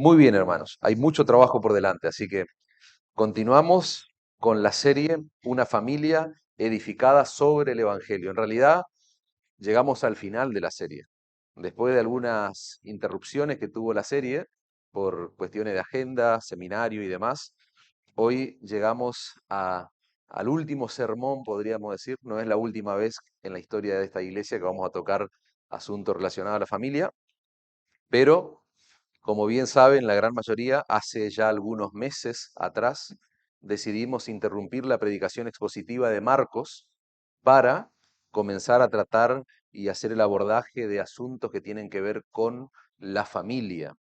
Muy bien, hermanos. Hay mucho trabajo por delante, así que continuamos con la serie Una familia edificada sobre el Evangelio. En realidad, llegamos al final de la serie. Después de algunas interrupciones que tuvo la serie por cuestiones de agenda, seminario y demás, hoy llegamos al último sermón, podríamos decir. No es la última vez en la historia de esta iglesia que vamos a tocar asuntos relacionados a la familia, pero como bien saben, la gran mayoría, hace ya algunos meses atrás, decidimos interrumpir la predicación expositiva de Marcos para comenzar a tratar y hacer el abordaje de asuntos que tienen que ver con la familia.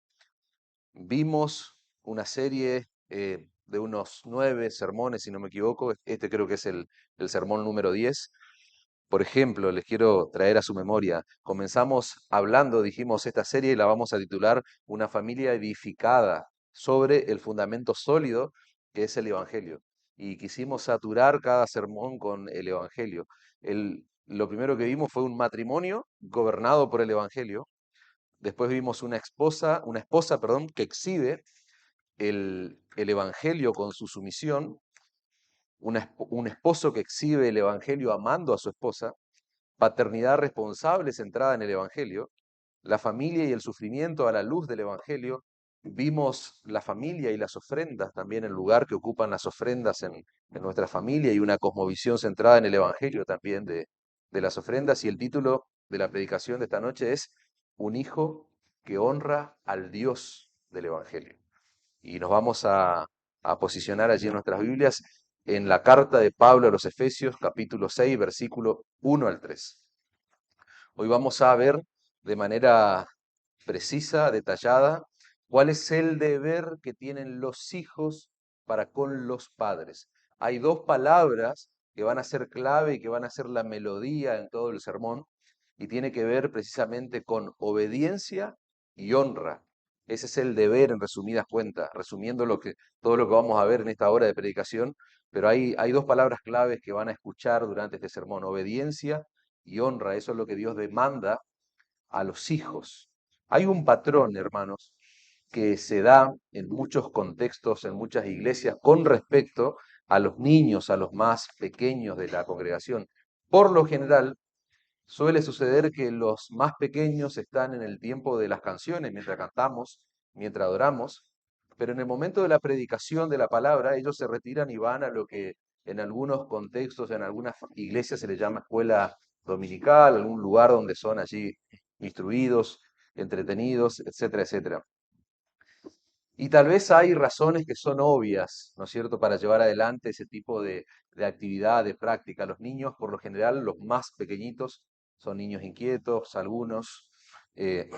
Vimos una serie de unos 9 sermones, si no me equivoco. Este creo que es el sermón número 10. Por ejemplo, les quiero traer a su memoria, comenzamos hablando, dijimos, esta serie la vamos a titular Una familia edificada sobre el fundamento sólido que es el Evangelio. Y quisimos saturar cada sermón con el Evangelio. Lo primero que vimos fue un matrimonio gobernado por el Evangelio. Después vimos una esposa, perdón, que exhibe el Evangelio con su sumisión, un esposo que exhibe el Evangelio amando a su esposa, paternidad responsable centrada en el Evangelio, la familia y el sufrimiento a la luz del Evangelio. Vimos la familia y las ofrendas, también el lugar que ocupan las ofrendas en nuestra familia, y una cosmovisión centrada en el Evangelio también de las ofrendas. Y el título de la predicación de esta noche es Un hijo que honra al Dios del Evangelio. Y nos vamos a posicionar allí en nuestras Biblias en la carta de Pablo a los Efesios, capítulo 6, versículo 1 al 3. Hoy vamos a ver de manera precisa, detallada, cuál es el deber que tienen los hijos para con los padres. Hay dos palabras que van a ser clave y que van a ser la melodía en todo el sermón, y tiene que ver precisamente con obediencia y honra. Ese es el deber en resumidas cuentas, resumiendo todo lo que vamos a ver en esta hora de predicación. Pero hay dos palabras claves que van a escuchar durante este sermón: obediencia y honra. Eso es lo que Dios demanda a los hijos. Hay un patrón, hermanos, que se da en muchos contextos, en muchas iglesias, con respecto a los niños, a los más pequeños de la congregación. Por lo general, suele suceder que los más pequeños están en el tiempo de las canciones, mientras cantamos, mientras adoramos, pero en el momento de la predicación de la palabra, ellos se retiran y van a lo que en algunos contextos, en algunas iglesias se les llama escuela dominical, algún lugar donde son allí instruidos, entretenidos, etcétera, etcétera. Y tal vez hay razones que son obvias, ¿no es cierto?, para llevar adelante ese tipo de actividad, de práctica. Los niños, por lo general, los más pequeñitos, son niños inquietos, algunos. eh,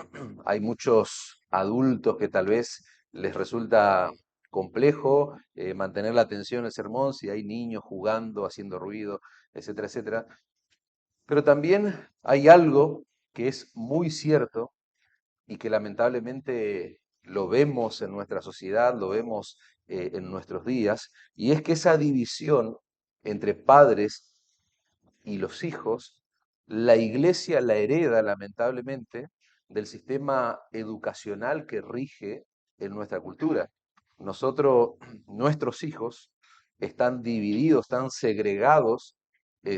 Hay muchos adultos que tal vez les resulta complejo mantener la atención en el sermón si hay niños jugando, haciendo ruido, etcétera, etcétera. Pero también hay algo que es muy cierto y que lamentablemente lo vemos en nuestra sociedad, lo vemos en nuestros días, y es que esa división entre padres y los hijos, la iglesia la hereda lamentablemente del sistema educacional que rige en nuestra cultura. Nosotros, nuestros hijos están divididos, están segregados,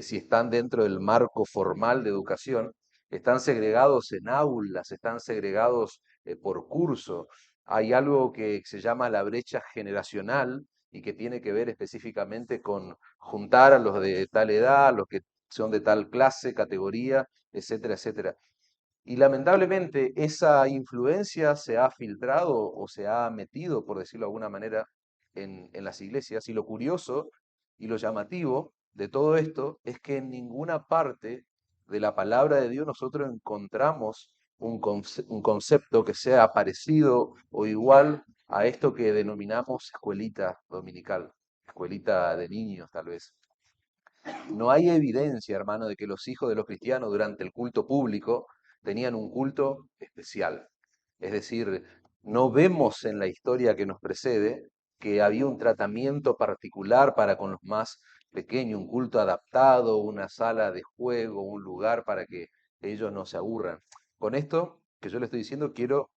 si están dentro del marco formal de educación, están segregados en aulas, están segregados por curso. Hay algo que se llama la brecha generacional y que tiene que ver específicamente con juntar a los de tal edad, a los que son de tal clase, categoría, etcétera, etcétera. Y lamentablemente esa influencia se ha filtrado o se ha metido, por decirlo de alguna manera, en las iglesias. Y lo curioso y lo llamativo de todo esto es que en ninguna parte de la palabra de Dios nosotros encontramos un concepto que sea parecido o igual a esto que denominamos escuelita dominical, escuelita de niños tal vez. No hay evidencia, hermano, de que los hijos de los cristianos durante el culto público tenían un culto especial. Es decir, no vemos en la historia que nos precede que había un tratamiento particular para con los más pequeños, un culto adaptado, una sala de juego, un lugar para que ellos no se aburran. Con esto que yo le estoy diciendo, quiero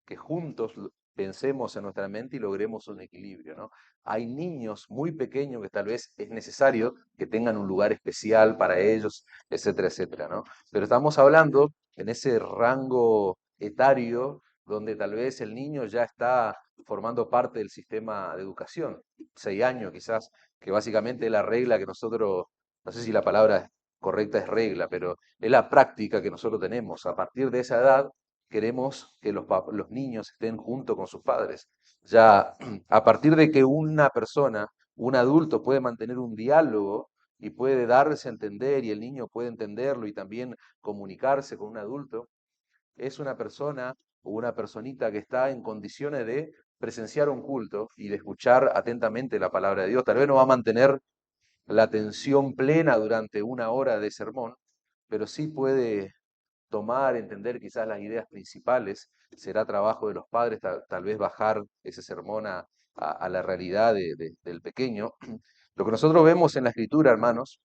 que juntos pensemos en nuestra mente y logremos un equilibrio, ¿no? Hay niños muy pequeños que tal vez es necesario que tengan un lugar especial para ellos, etcétera, etcétera, ¿no? Pero estamos hablando en ese rango etario donde tal vez el niño ya está formando parte del sistema de educación, 6 años quizás, que básicamente es la regla que nosotros, no sé si la palabra correcta es regla, pero es la práctica que nosotros tenemos. A partir de esa edad queremos que los niños estén junto con sus padres. Ya a partir de que una persona, un adulto puede mantener un diálogo y puede darse a entender y el niño puede entenderlo y también comunicarse con un adulto, es una persona o una personita que está en condiciones de presenciar un culto y de escuchar atentamente la palabra de Dios. Tal vez no va a mantener la atención plena durante 1 hora de sermón, pero sí puede tomar, entender quizás las ideas principales. Será trabajo de los padres tal vez bajar ese sermón a la realidad del pequeño. Lo que nosotros vemos en la escritura, hermanos,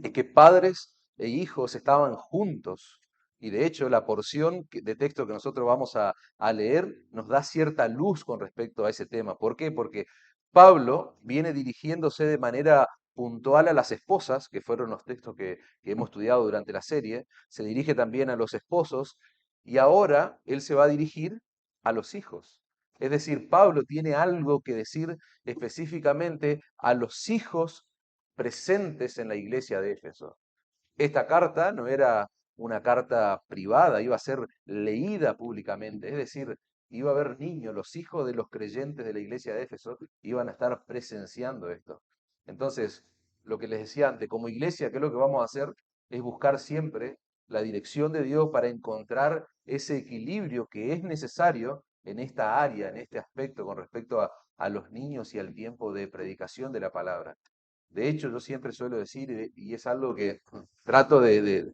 es que padres e hijos estaban juntos. Y de hecho, la porción de texto que nosotros vamos a leer nos da cierta luz con respecto a ese tema. ¿Por qué? Porque Pablo viene dirigiéndose de manera puntual a las esposas, que fueron los textos que hemos estudiado durante la serie, se dirige también a los esposos, y ahora él se va a dirigir a los hijos. Es decir, Pablo tiene algo que decir específicamente a los hijos presentes en la iglesia de Éfeso. Esta carta no era una carta privada, iba a ser leída públicamente, es decir, iba a haber niños, los hijos de los creyentes de la iglesia de Éfeso iban a estar presenciando esto. Entonces, lo que les decía antes, como iglesia, ¿qué es lo que vamos a hacer? Es buscar siempre la dirección de Dios para encontrar ese equilibrio que es necesario en esta área, en este aspecto, con respecto a los niños y al tiempo de predicación de la palabra. De hecho, yo siempre suelo decir, y es algo que trato de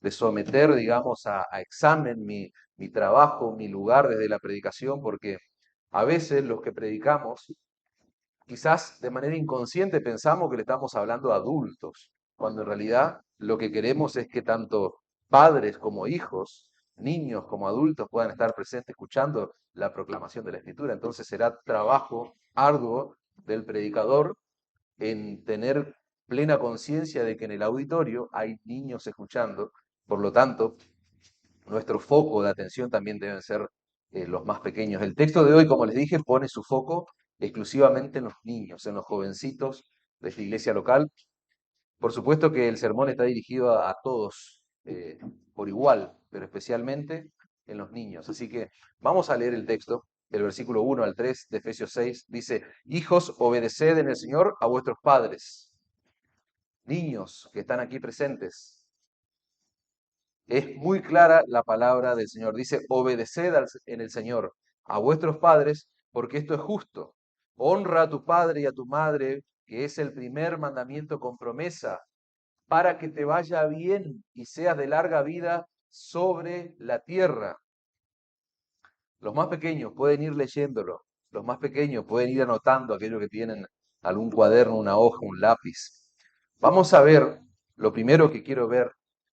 someter, digamos, a examen mi trabajo, mi lugar desde la predicación, porque a veces los que predicamos, quizás de manera inconsciente pensamos que le estamos hablando a adultos, cuando en realidad lo que queremos es que tanto padres como hijos, niños como adultos puedan estar presentes escuchando la proclamación de la Escritura. Entonces será trabajo arduo del predicador en tener plena conciencia de que en el auditorio hay niños escuchando, por lo tanto, nuestro foco de atención también deben ser los más pequeños. El texto de hoy, como les dije, pone su foco exclusivamente en los niños, en los jovencitos de esta iglesia local. Por supuesto que el sermón está dirigido a todos por igual, pero especialmente en los niños. Así que vamos a leer el texto. El versículo 1 al 3 de Efesios 6 dice, hijos, obedeced en el Señor a vuestros padres. Niños que están aquí presentes, es muy clara la palabra del Señor. Dice, obedeced en el Señor a vuestros padres, porque esto es justo. Honra a tu padre y a tu madre, que es el primer mandamiento con promesa, para que te vaya bien y seas de larga vida sobre la tierra. Los más pequeños pueden ir leyéndolo. Los más pequeños pueden ir anotando aquello que tienen algún cuaderno, una hoja, un lápiz. Vamos a ver, lo primero que quiero ver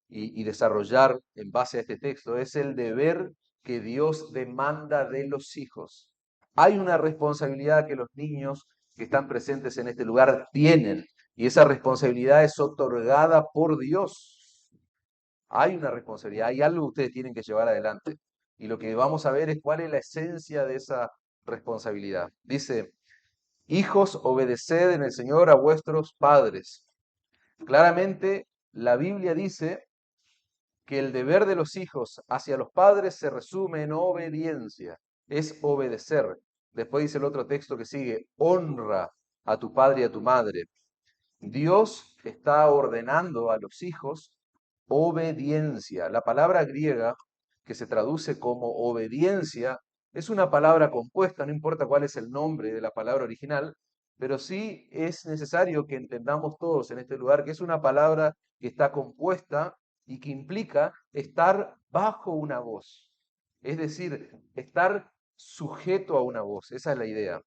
y desarrollar en base a este texto es el deber que Dios demanda de los hijos. Hay una responsabilidad que los niños que están presentes en este lugar tienen y esa responsabilidad es otorgada por Dios. Hay una responsabilidad, hay algo que ustedes tienen que llevar adelante. Y lo que vamos a ver es cuál es la esencia de esa responsabilidad. Dice, hijos, obedeced en el Señor a vuestros padres. Claramente, la Biblia dice que el deber de los hijos hacia los padres se resume en obediencia, es obedecer. Después dice el otro texto que sigue, honra a tu padre y a tu madre. Dios está ordenando a los hijos obediencia. La palabra griega que se traduce como obediencia es una palabra compuesta, no importa cuál es el nombre de la palabra original, pero sí es necesario que entendamos todos en este lugar que es una palabra que está compuesta y que implica estar bajo una voz, es decir, estar sujeto a una voz. Esa es la idea.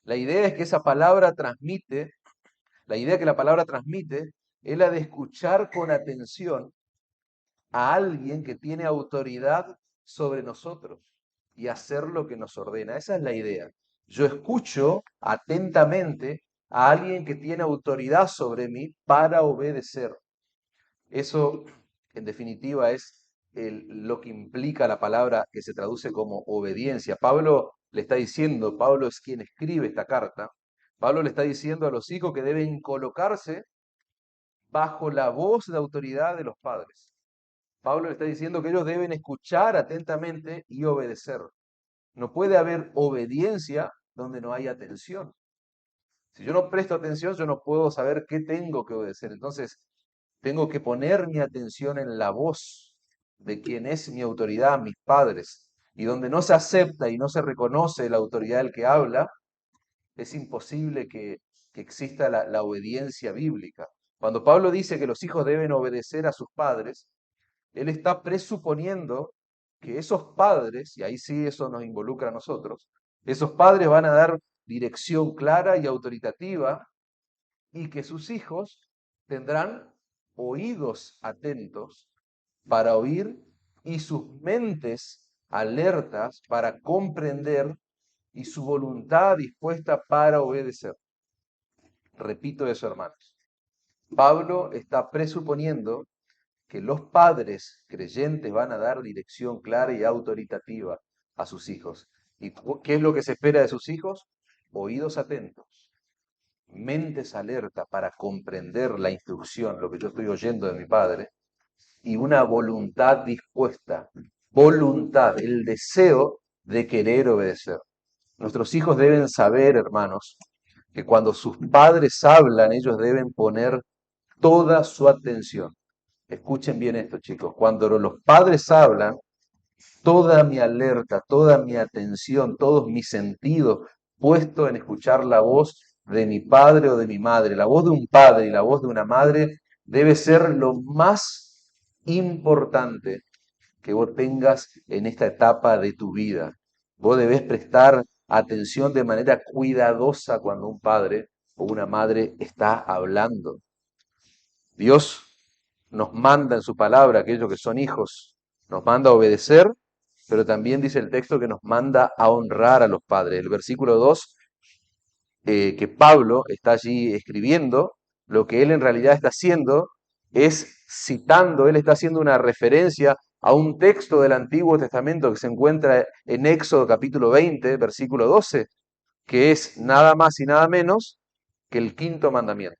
La idea es que esa palabra transmite la idea que la palabra transmite es la de escuchar con atención a alguien que tiene autoridad sobre nosotros. y hacer lo que nos ordena. Esa es la idea. Yo escucho atentamente a alguien que tiene autoridad sobre mí para obedecer. Eso, en definitiva, es lo que implica la palabra que se traduce como obediencia. Pablo le está diciendo, Pablo es quien escribe esta carta, Pablo le está diciendo a los hijos que deben colocarse bajo la voz de autoridad de los padres. Pablo le está diciendo que ellos deben escuchar atentamente y obedecer. No puede haber obediencia donde no hay atención. Si yo no presto atención, yo no puedo saber qué tengo que obedecer. Entonces, tengo que poner mi atención en la voz de quien es mi autoridad, mis padres. Y donde no se acepta y no se reconoce la autoridad del que habla, es imposible que exista la obediencia bíblica. Cuando Pablo dice que los hijos deben obedecer a sus padres, él está presuponiendo que esos padres, y ahí sí eso nos involucra a nosotros, esos padres van a dar dirección clara y autoritativa y que sus hijos tendrán oídos atentos para oír y sus mentes alertas para comprender y su voluntad dispuesta para obedecer. Repito eso, hermanos. Pablo está presuponiendo que los padres creyentes van a dar dirección clara y autoritativa a sus hijos. ¿Y qué es lo que se espera de sus hijos? Oídos atentos, mentes alertas para comprender la instrucción, lo que yo estoy oyendo de mi padre, y una voluntad dispuesta, voluntad, el deseo de querer obedecer. Nuestros hijos deben saber, hermanos, que cuando sus padres hablan, ellos deben poner toda su atención. Escuchen bien esto, chicos. Cuando los padres hablan, toda mi alerta, toda mi atención, todos mis sentidos puestos en escuchar la voz de mi padre o de mi madre. La voz de un padre y la voz de una madre debe ser lo más importante que vos tengas en esta etapa de tu vida. Vos debés prestar atención de manera cuidadosa cuando un padre o una madre está hablando. Dios nos manda en su palabra, aquellos que son hijos, nos manda a obedecer, pero también dice el texto que nos manda a honrar a los padres. El versículo 2, que Pablo está allí escribiendo, lo que él en realidad está haciendo es citando, él está haciendo una referencia a un texto del Antiguo Testamento que se encuentra en Éxodo capítulo 20, versículo 12, que es nada más y nada menos que el quinto mandamiento.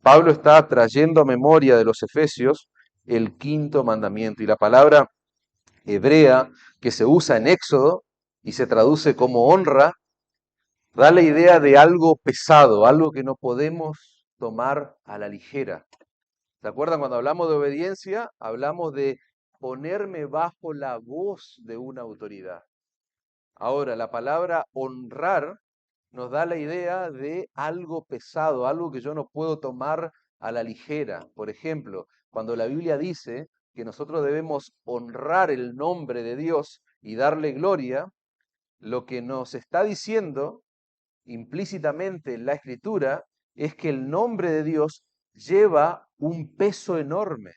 Pablo está trayendo a memoria de los Efesios el quinto mandamiento y la palabra hebrea que se usa en Éxodo y se traduce como honra, da la idea de algo pesado, algo que no podemos tomar a la ligera. ¿Se acuerdan cuando hablamos de obediencia? Hablamos de ponerme bajo la voz de una autoridad. Ahora, la palabra honrar nos da la idea de algo pesado, algo que yo no puedo tomar a la ligera. Por ejemplo, cuando la Biblia dice que nosotros debemos honrar el nombre de Dios y darle gloria, lo que nos está diciendo implícitamente en la Escritura es que el nombre de Dios lleva un peso enorme.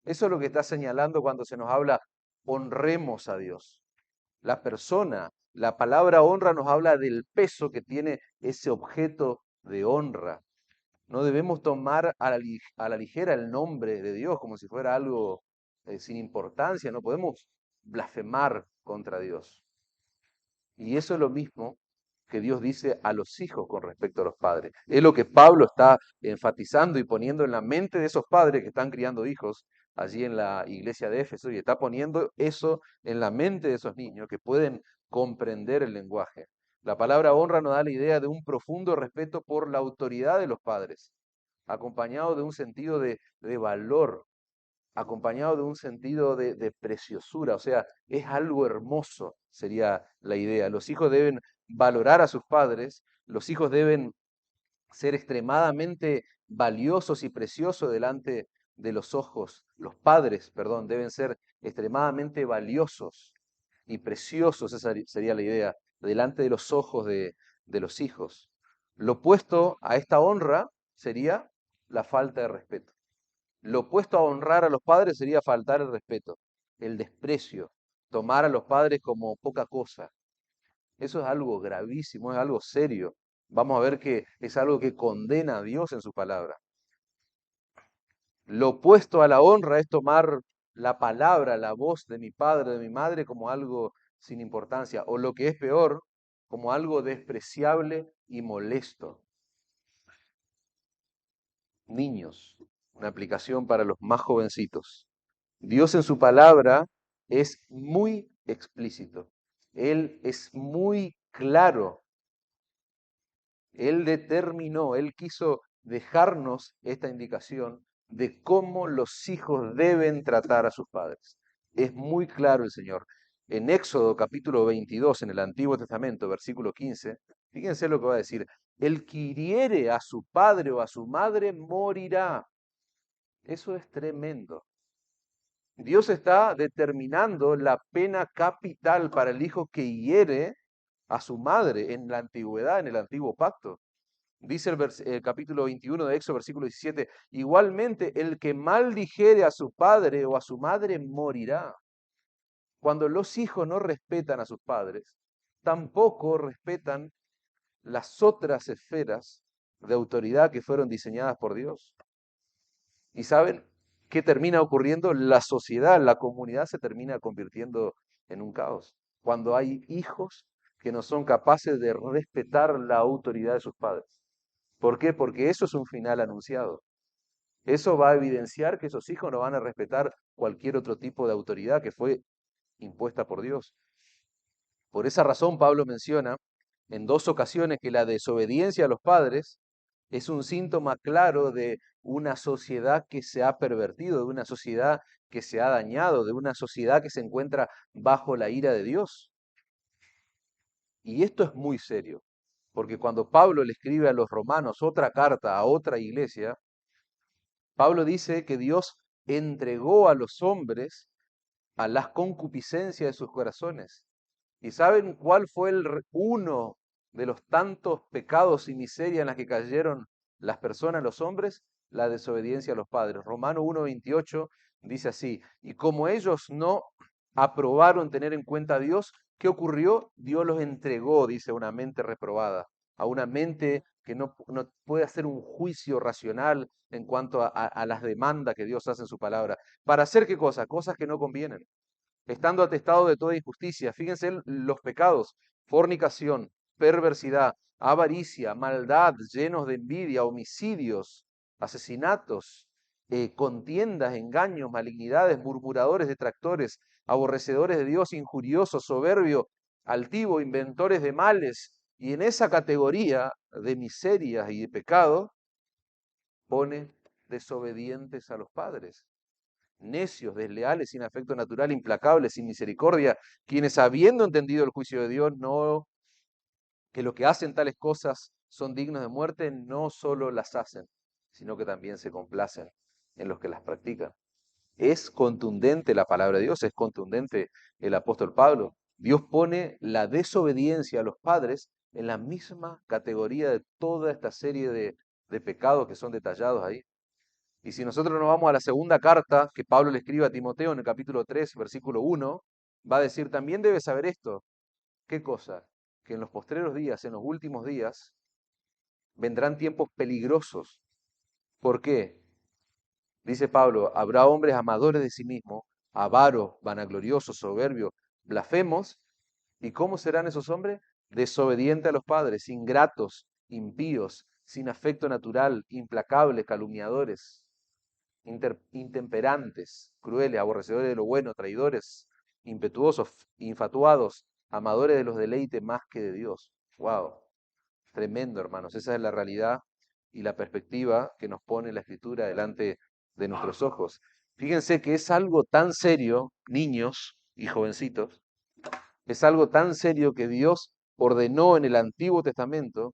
Eso es lo que está señalando cuando se nos habla honremos a Dios. La persona, la palabra honra nos habla del peso que tiene ese objeto de honra. No debemos tomar a la ligera el nombre de Dios como si fuera algo sin importancia. No podemos blasfemar contra Dios. Y eso es lo mismo que Dios dice a los hijos con respecto a los padres. Es lo que Pablo está enfatizando y poniendo en la mente de esos padres que están criando hijos allí en la iglesia de Éfeso y está poniendo eso en la mente de esos niños que pueden comprender el lenguaje. La palabra honra nos da la idea de un profundo respeto por la autoridad de los padres, acompañado de un sentido de valor, acompañado de un sentido de preciosura, o sea, es algo hermoso, sería la idea. Los hijos deben valorar a sus padres, los hijos deben ser extremadamente valiosos y preciosos delante de los ojos, los padres, perdón, deben ser extremadamente valiosos y preciosos, esa sería la idea, delante de los ojos de los hijos. Lo opuesto a esta honra sería la falta de respeto. Lo opuesto a honrar a los padres sería faltar el respeto, el desprecio, tomar a los padres como poca cosa. Eso es algo gravísimo, es algo serio. Vamos a ver que es algo que condena a Dios en su palabra. Lo opuesto a la honra es tomar la palabra, la voz de mi padre, de mi madre, como algo sin importancia, o lo que es peor, como algo despreciable y molesto. Niños, una aplicación para los más jovencitos. Dios en su palabra es muy explícito. Él es muy claro. Él determinó, Él quiso dejarnos esta indicación de cómo los hijos deben tratar a sus padres. Es muy claro el Señor. En Éxodo capítulo 22, en el Antiguo Testamento, versículo 15, fíjense lo que va a decir. El que hiriere a su padre o a su madre morirá. Eso es tremendo. Dios está determinando la pena capital para el hijo que hiere a su madre en la antigüedad, en el antiguo pacto. Dice el capítulo 21 de Éxodo, versículo 17, igualmente el que maldijere a su padre o a su madre morirá. Cuando los hijos no respetan a sus padres, tampoco respetan las otras esferas de autoridad que fueron diseñadas por Dios. ¿Y saben qué termina ocurriendo? La sociedad, la comunidad se termina convirtiendo en un caos. Cuando hay hijos que no son capaces de respetar la autoridad de sus padres. ¿Por qué? Porque eso es un final anunciado. Eso va a evidenciar que esos hijos no van a respetar cualquier otro tipo de autoridad que fue impuesta por Dios. Por esa razón, Pablo menciona en dos ocasiones que la desobediencia a los padres es un síntoma claro de una sociedad que se ha pervertido, de una sociedad que se ha dañado, de una sociedad que se encuentra bajo la ira de Dios. Y esto es muy serio, porque cuando Pablo le escribe a los romanos otra carta a otra iglesia, Pablo dice que Dios entregó a los hombres a las concupiscencias de sus corazones. ¿Y saben cuál fue uno de los tantos pecados y miserias en las que cayeron las personas, los hombres? La desobediencia a los padres. Romano 1:28 dice así, y como ellos no aprobaron tener en cuenta a Dios, ¿qué ocurrió? Dios los entregó, dice, a una mente reprobada, a una mente que no puede hacer un juicio racional en cuanto a las demandas que Dios hace en su palabra. ¿Para hacer qué cosa? Cosas que no convienen, estando atestado de toda injusticia. Fíjense los pecados: fornicación, perversidad, avaricia, maldad, llenos de envidia, homicidios, asesinatos, contiendas, engaños, malignidades, murmuradores, detractores, aborrecedores de Dios, injuriosos, soberbios, altivos, inventores de males. Y en esa categoría de miserias y de pecado pone desobedientes a los padres, necios, desleales, sin afecto natural, implacables, sin misericordia, quienes habiendo entendido el juicio de Dios, no, que lo que hacen tales cosas son dignos de muerte, no solo las hacen, sino que también se complacen en los que las practican. Es contundente la palabra de Dios, es contundente el apóstol Pablo. Dios pone la desobediencia a los padres en la misma categoría de toda esta serie de pecados que son detallados ahí. Y si nosotros nos vamos a la segunda carta que Pablo le escribe a Timoteo en el capítulo 3, versículo 1, va a decir, también debes saber esto. ¿Qué cosa? Que en los postreros días, en los últimos días, vendrán tiempos peligrosos. ¿Por qué? Dice Pablo, habrá hombres amadores de sí mismos, avaros, vanagloriosos, soberbios, blasfemos. ¿Y cómo serán esos hombres? Desobedientes a los padres, ingratos, impíos, sin afecto natural, implacables, calumniadores, intemperantes, crueles, aborrecedores de lo bueno, traidores, impetuosos, infatuados, amadores de los deleites más que de Dios. Wow, tremendo, hermanos. Esa es la realidad y la perspectiva que nos pone la Escritura delante de nuestros ojos. Fíjense que es algo tan serio, niños y jovencitos, es algo tan serio que Dios ordenó en el Antiguo Testamento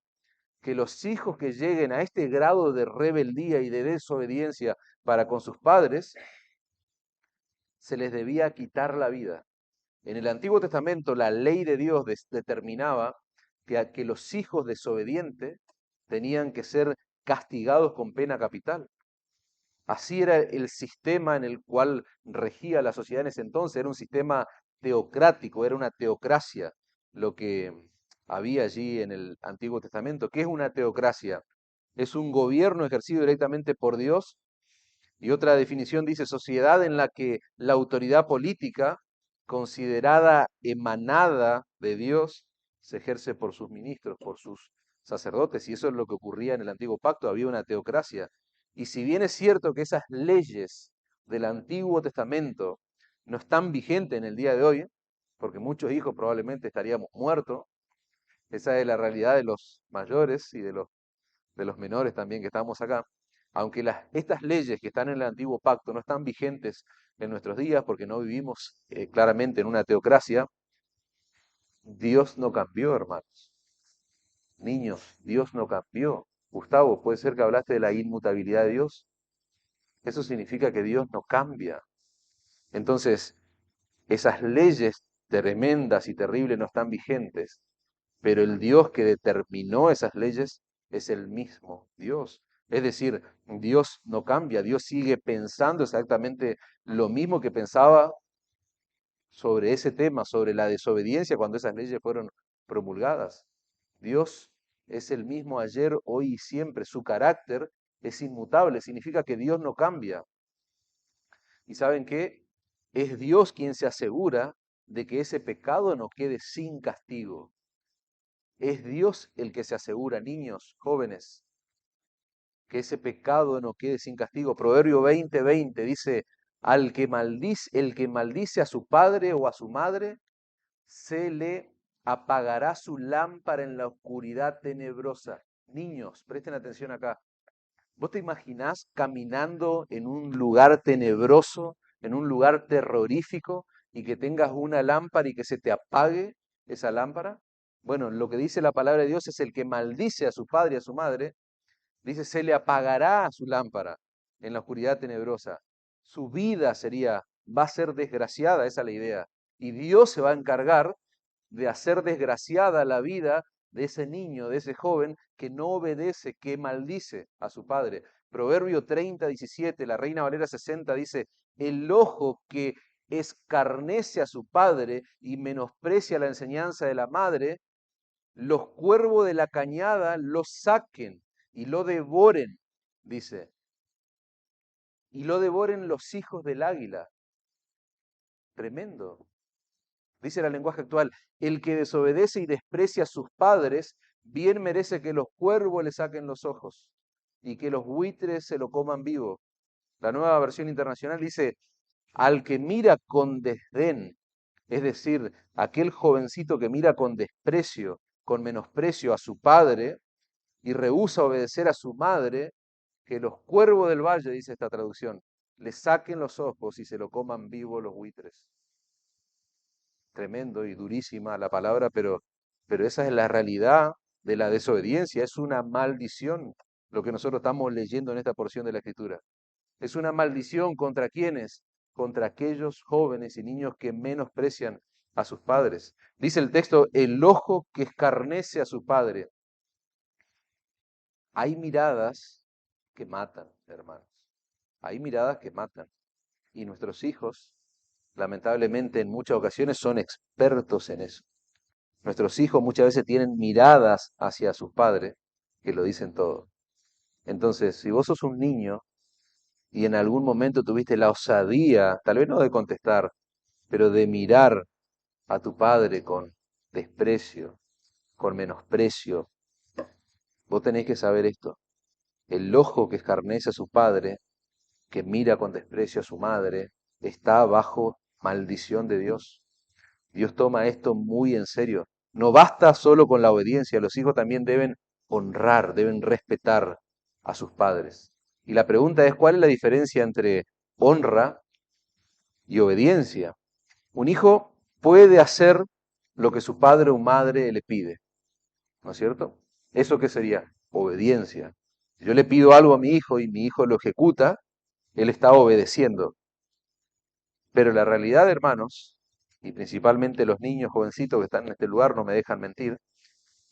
que los hijos que lleguen a este grado de rebeldía y de desobediencia para con sus padres, se les debía quitar la vida. En el Antiguo Testamento la ley de Dios determinaba que los hijos desobedientes tenían que ser castigados con pena capital. Así era el sistema en el cual regía la sociedad en ese entonces, era un sistema teocrático, era una teocracia lo que había allí en el Antiguo Testamento. ¿Qué es una teocracia? Es un gobierno ejercido directamente por Dios, y otra definición dice sociedad en la que la autoridad política, considerada emanada de Dios, se ejerce por sus ministros, por sus sacerdotes, y eso es lo que ocurría en el Antiguo Pacto, había una teocracia. Y si bien es cierto que esas leyes del Antiguo Testamento no están vigentes en el día de hoy, porque muchos hijos probablemente estaríamos muertos, esa es la realidad de los mayores y de los menores también que estamos acá, aunque estas leyes que están en el antiguo pacto no están vigentes en nuestros días porque no vivimos claramente en una teocracia, Dios no cambió, hermanos. Niños, Dios no cambió. Gustavo, ¿puede ser que hablaste de la inmutabilidad de Dios? Eso significa que Dios no cambia. Entonces, esas leyes tremendas y terribles no están vigentes, pero el Dios que determinó esas leyes es el mismo Dios. Es decir, Dios no cambia, Dios sigue pensando exactamente lo mismo que pensaba sobre ese tema, sobre la desobediencia cuando esas leyes fueron promulgadas. Dios es el mismo ayer, hoy y siempre. Su carácter es inmutable, significa que Dios no cambia. ¿Y saben qué? Es Dios quien se asegura de que ese pecado no quede sin castigo. Es Dios el que se asegura, niños, jóvenes, que ese pecado no quede sin castigo. Proverbio 20:20 dice, el que maldice a su padre o a su madre, se le apagará su lámpara en la oscuridad tenebrosa. Niños, presten atención acá. ¿Vos te imaginás caminando en un lugar tenebroso, en un lugar terrorífico, y que tengas una lámpara y que se te apague esa lámpara? Bueno, lo que dice la palabra de Dios es el que maldice a su padre y a su madre, dice, se le apagará su lámpara en la oscuridad tenebrosa. Su vida va a ser desgraciada, esa es la idea. Y Dios se va a encargar de hacer desgraciada la vida de ese niño, de ese joven que no obedece, que maldice a su padre. Proverbio 30:17, la Reina Valera 60 dice, el ojo que escarnece a su padre y menosprecia la enseñanza de la madre, los cuervos de la cañada lo saquen y lo devoren, dice, y lo devoren los hijos del águila. Tremendo. Dice el lenguaje actual, el que desobedece y desprecia a sus padres, bien merece que los cuervos le saquen los ojos y que los buitres se lo coman vivo. La Nueva Versión Internacional dice, al que mira con desdén, es decir, aquel jovencito que mira con desprecio, con menosprecio a su padre y rehúsa obedecer a su madre, que los cuervos del valle, dice esta traducción, le saquen los ojos y se lo coman vivo los buitres. Tremendo y durísima la palabra, pero esa es la realidad de la desobediencia, es una maldición lo que nosotros estamos leyendo en esta porción de la Escritura. Es una maldición contra quienes, contra aquellos jóvenes y niños que menosprecian a sus padres. Dice el texto, el ojo que escarnece a su padre. Hay miradas que matan, hermanos. Hay miradas que matan. Y nuestros hijos, lamentablemente, en muchas ocasiones son expertos en eso. Nuestros hijos muchas veces tienen miradas hacia sus padres que lo dicen todo. Entonces, si vos sos un niño y en algún momento tuviste la osadía, tal vez no de contestar, pero de mirar a tu padre con desprecio, con menosprecio, vos tenés que saber esto. El ojo que escarnece a su padre, que mira con desprecio a su madre, está bajo maldición de Dios. Dios toma esto muy en serio. No basta solo con la obediencia, los hijos también deben honrar, deben respetar a sus padres. Y la pregunta es, ¿cuál es la diferencia entre honra y obediencia? Un hijo puede hacer lo que su padre o madre le pide, ¿no es cierto? ¿Eso qué sería? Obediencia. Si yo le pido algo a mi hijo y mi hijo lo ejecuta, él está obedeciendo. Pero la realidad, hermanos, y principalmente los niños jovencitos que están en este lugar no me dejan mentir,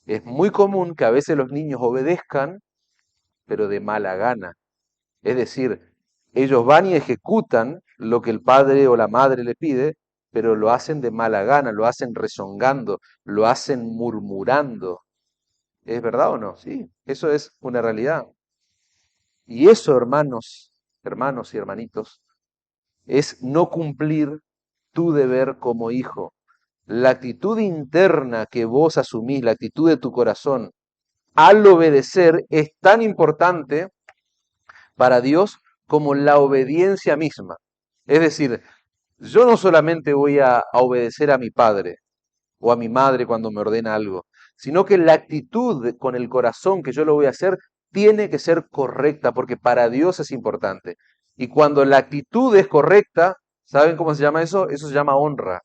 es muy común que a veces los niños obedezcan, pero de mala gana. Es decir, ellos van y ejecutan lo que el padre o la madre le pide, pero lo hacen de mala gana, lo hacen rezongando, lo hacen murmurando. ¿Es verdad o no? Sí, eso es una realidad. Y eso, hermanos y hermanitos, es no cumplir tu deber como hijo. La actitud interna que vos asumís, la actitud de tu corazón al obedecer es tan importante para Dios como la obediencia misma. Es decir, yo no solamente voy a obedecer a mi padre o a mi madre cuando me ordena algo, sino que la actitud con el corazón que yo lo voy a hacer tiene que ser correcta, porque para Dios es importante. Y cuando la actitud es correcta, ¿saben cómo se llama eso? Eso se llama honra.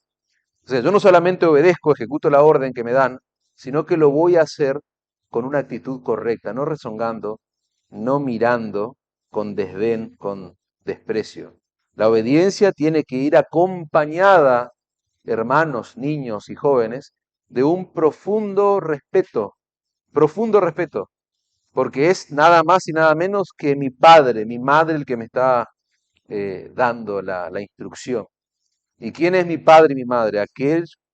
O sea, yo no solamente obedezco, ejecuto la orden que me dan, sino que lo voy a hacer con una actitud correcta, no rezongando, no mirando con desdén, con desprecio. La obediencia tiene que ir acompañada, hermanos, niños y jóvenes, de un profundo respeto, porque es nada más y nada menos que mi padre, mi madre el que me está dando la instrucción. ¿Y quién es mi padre y mi madre?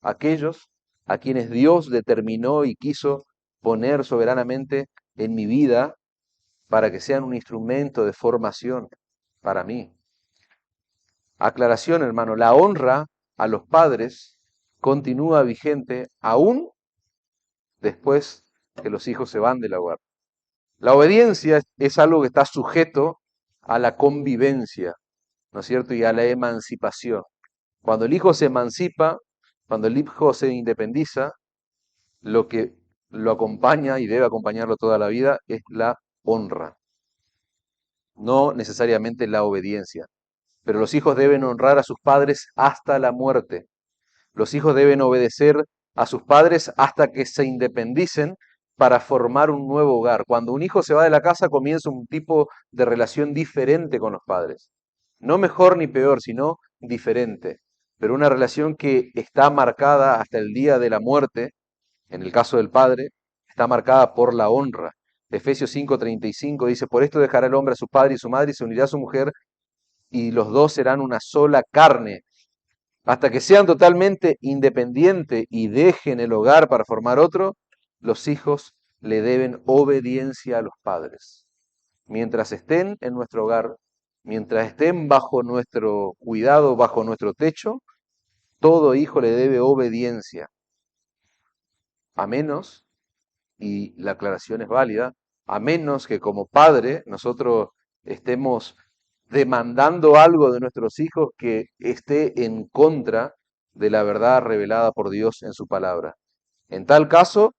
Aquellos a quienes Dios determinó y quiso poner soberanamente en mi vida para que sean un instrumento de formación para mí. Aclaración, hermano, la honra a los padres continúa vigente aún después que los hijos se van del hogar. La obediencia es algo que está sujeto a la convivencia, ¿no es cierto? Y a la emancipación. Cuando el hijo se emancipa, cuando el hijo se independiza, lo que lo acompaña y debe acompañarlo toda la vida es la honra, no necesariamente la obediencia. Pero los hijos deben honrar a sus padres hasta la muerte. Los hijos deben obedecer a sus padres hasta que se independicen para formar un nuevo hogar. Cuando un hijo se va de la casa comienza un tipo de relación diferente con los padres. No mejor ni peor, sino diferente. Pero una relación que está marcada hasta el día de la muerte, en el caso del padre, está marcada por la honra. Efesios 5:35 dice, por esto dejará el hombre a su padre y su madre y se unirá a su mujer y los dos serán una sola carne. Hasta que sean totalmente independientes y dejen el hogar para formar otro, los hijos le deben obediencia a los padres. Mientras estén en nuestro hogar, mientras estén bajo nuestro cuidado, bajo nuestro techo, todo hijo le debe obediencia, a menos, y la aclaración es válida, a menos que como padre nosotros estemos demandando algo de nuestros hijos que esté en contra de la verdad revelada por Dios en su palabra. En tal caso,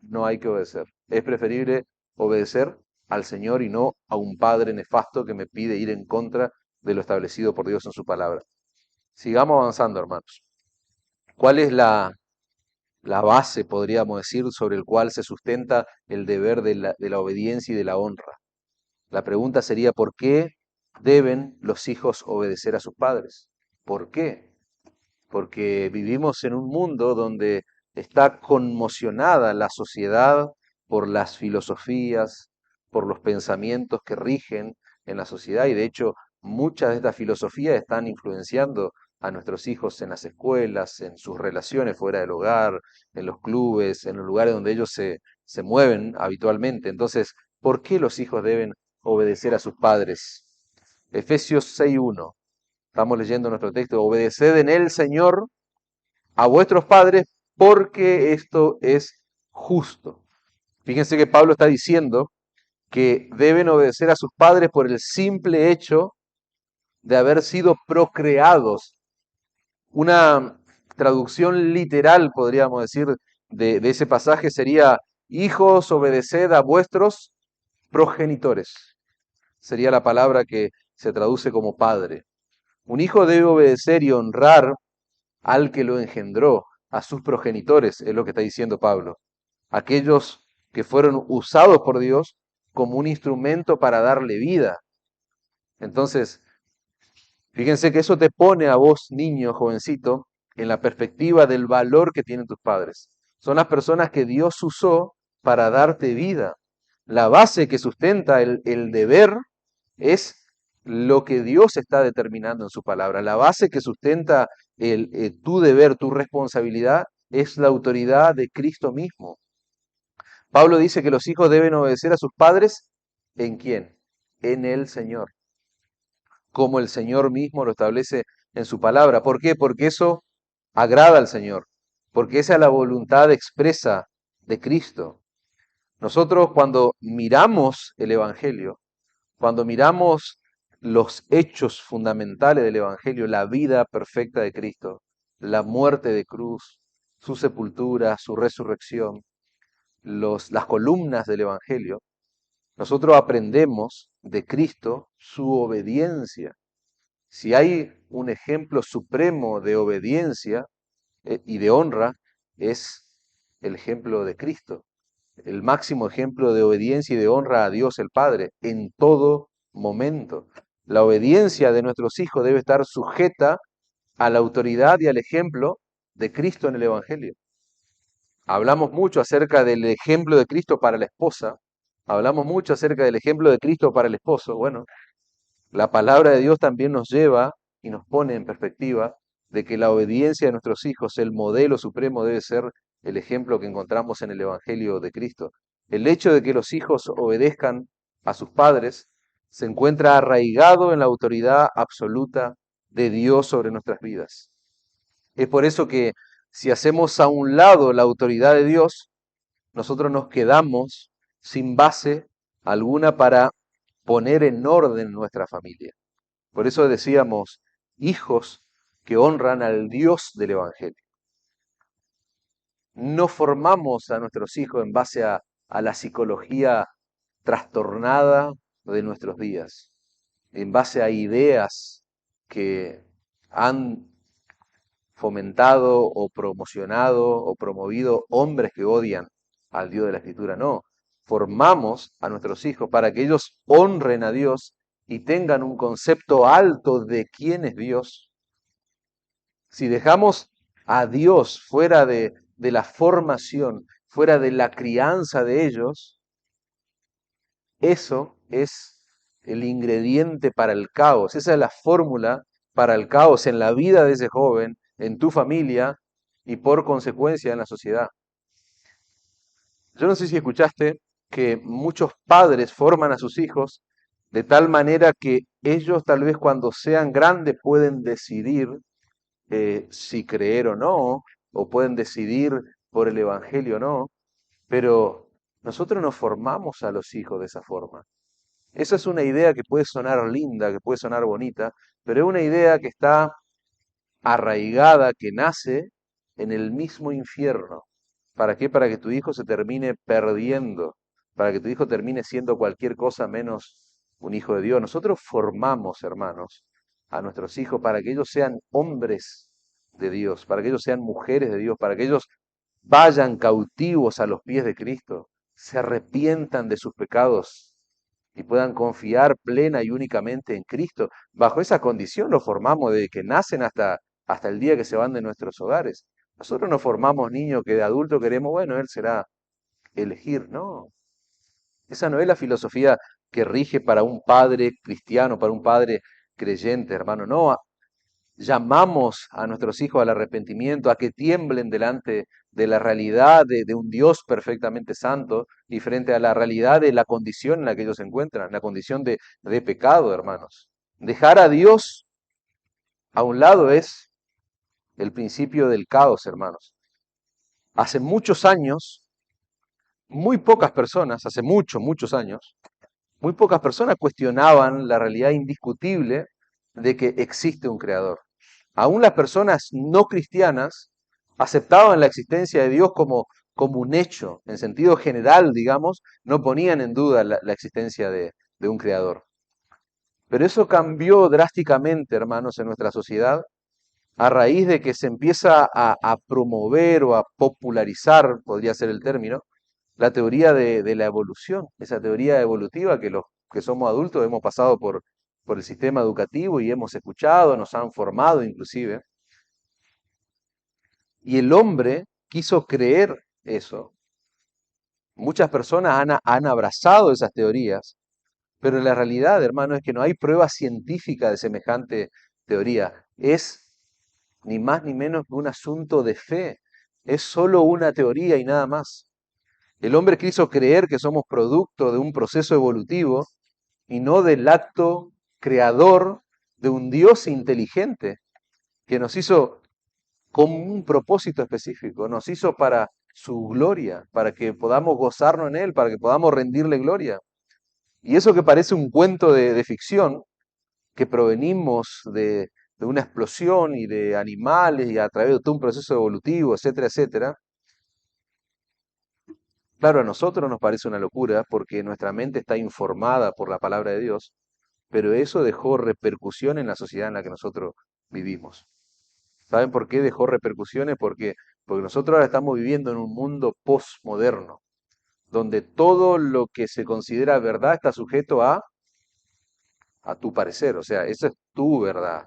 no hay que obedecer. Es preferible obedecer al Señor y no a un padre nefasto que me pide ir en contra de lo establecido por Dios en su palabra. Sigamos avanzando, hermanos. ¿Cuál es la base, podríamos decir, sobre el cual se sustenta el deber de la obediencia y de la honra? La pregunta sería, ¿por qué deben los hijos obedecer a sus padres? ¿Por qué? Porque vivimos en un mundo donde está conmocionada la sociedad por las filosofías, por los pensamientos que rigen en la sociedad y de hecho muchas de estas filosofías están influenciando a nuestros hijos en las escuelas, en sus relaciones fuera del hogar, en los clubes, en los lugares donde ellos se mueven habitualmente. Entonces, ¿por qué los hijos deben obedecer a sus padres? Efesios 6:1. Estamos leyendo nuestro texto. Obedeced en el Señor a vuestros padres porque esto es justo. Fíjense que Pablo está diciendo que deben obedecer a sus padres por el simple hecho de haber sido procreados. Una traducción literal, podríamos decir, de ese pasaje sería, hijos, obedeced a vuestros progenitores. Sería la palabra que se traduce como padre. Un hijo debe obedecer y honrar al que lo engendró, a sus progenitores, es lo que está diciendo Pablo. Aquellos que fueron usados por Dios como un instrumento para darle vida. Entonces, fíjense que eso te pone a vos, niño, jovencito, en la perspectiva del valor que tienen tus padres. Son las personas que Dios usó para darte vida. La base que sustenta el deber es lo que Dios está determinando en su palabra. La base que sustenta tu deber, tu responsabilidad es la autoridad de Cristo mismo. Pablo dice que los hijos deben obedecer a sus padres. ¿En quién? En el Señor, como el Señor mismo lo establece en su palabra. ¿Por qué? Porque eso agrada al Señor, porque esa es la voluntad expresa de Cristo. Nosotros cuando miramos el Evangelio, cuando miramos los hechos fundamentales del Evangelio, la vida perfecta de Cristo, la muerte de cruz, su sepultura, su resurrección, las columnas del Evangelio, nosotros aprendemos de Cristo su obediencia. Si hay un ejemplo supremo de obediencia y de honra, es el ejemplo de Cristo, el máximo ejemplo de obediencia y de honra a Dios el Padre en todo momento. La obediencia de nuestros hijos debe estar sujeta a la autoridad y al ejemplo de Cristo en el Evangelio. Hablamos mucho acerca del ejemplo de Cristo para la esposa, hablamos mucho acerca del ejemplo de Cristo para el esposo. Bueno, la palabra de Dios también nos lleva y nos pone en perspectiva de que la obediencia de nuestros hijos, el modelo supremo, debe ser el ejemplo que encontramos en el Evangelio de Cristo. El hecho de que los hijos obedezcan a sus padres se encuentra arraigado en la autoridad absoluta de Dios sobre nuestras vidas. Es por eso que si hacemos a un lado la autoridad de Dios, nosotros nos quedamos sin base alguna para poner en orden nuestra familia. Por eso decíamos, hijos que honran al Dios del Evangelio. No formamos a nuestros hijos en base a la psicología trastornada de nuestros días, en base a ideas que han fomentado o promocionado o promovido hombres que odian al Dios de la Escritura. No, formamos a nuestros hijos para que ellos honren a Dios y tengan un concepto alto de quién es Dios. Si dejamos a Dios fuera de la formación, fuera de la crianza de ellos, eso es el ingrediente para el caos. Esa es la fórmula para el caos en la vida de ese joven, en tu familia y por consecuencia en la sociedad. Yo no sé si escuchaste que muchos padres forman a sus hijos de tal manera que ellos tal vez cuando sean grandes pueden decidir si creer o no, o pueden decidir por el Evangelio o no, pero nosotros nos formamos a los hijos de esa forma. Esa es una idea que puede sonar linda, que puede sonar bonita, pero es una idea que está arraigada, que nace en el mismo infierno. ¿Para qué? Para que tu hijo se termine perdiendo, para que tu hijo termine siendo cualquier cosa menos un hijo de Dios. Nosotros formamos, hermanos, a nuestros hijos para que ellos sean hombres de Dios, para que ellos sean mujeres de Dios, para que ellos vayan cautivos a los pies de Cristo, se arrepientan de sus pecados y puedan confiar plena y únicamente en Cristo. Bajo esa condición los formamos desde que nacen hasta el día que se van de nuestros hogares. Nosotros no formamos niños que de adulto queremos, bueno, él será elegir, no. Esa no es la filosofía que rige para un padre cristiano, para un padre creyente, hermano. No, llamamos a nuestros hijos al arrepentimiento, a que tiemblen delante de la realidad de un Dios perfectamente santo y frente a la realidad de la condición en la que ellos se encuentran, la condición de pecado, hermanos. Dejar a Dios a un lado es el principio del caos, hermanos. Hace muchos años, muy pocas personas, hace muchos años, muy pocas personas cuestionaban la realidad indiscutible de que existe un creador. Aún las personas no cristianas aceptaban la existencia de Dios como un hecho, en sentido general, digamos, no ponían en duda la existencia de un creador. Pero eso cambió drásticamente, hermanos, en nuestra sociedad a raíz de que se empieza a promover o a popularizar, podría ser el término, la teoría de la evolución, esa teoría evolutiva que los que somos adultos hemos pasado por el sistema educativo y hemos escuchado, nos han formado inclusive. Y el hombre quiso creer eso. Muchas personas han abrazado esas teorías, pero la realidad, hermano, es que no hay prueba científica de semejante teoría. Es ni más ni menos que un asunto de fe. Es solo una teoría y nada más. El hombre quiso creer que somos producto de un proceso evolutivo y no del acto creador de un Dios inteligente que nos hizo con un propósito específico, nos hizo para su gloria, para que podamos gozarnos en Él, para que podamos rendirle gloria. Y eso que parece un cuento de ficción, que provenimos de una explosión y de animales y a través de todo un proceso evolutivo, etcétera, etcétera, claro, a nosotros nos parece una locura porque nuestra mente está informada por la palabra de Dios, pero eso dejó repercusión en la sociedad en la que nosotros vivimos. ¿Saben por qué dejó repercusiones? Porque nosotros ahora estamos viviendo en un mundo postmoderno, donde todo lo que se considera verdad está sujeto a tu parecer. O sea, eso es tu verdad.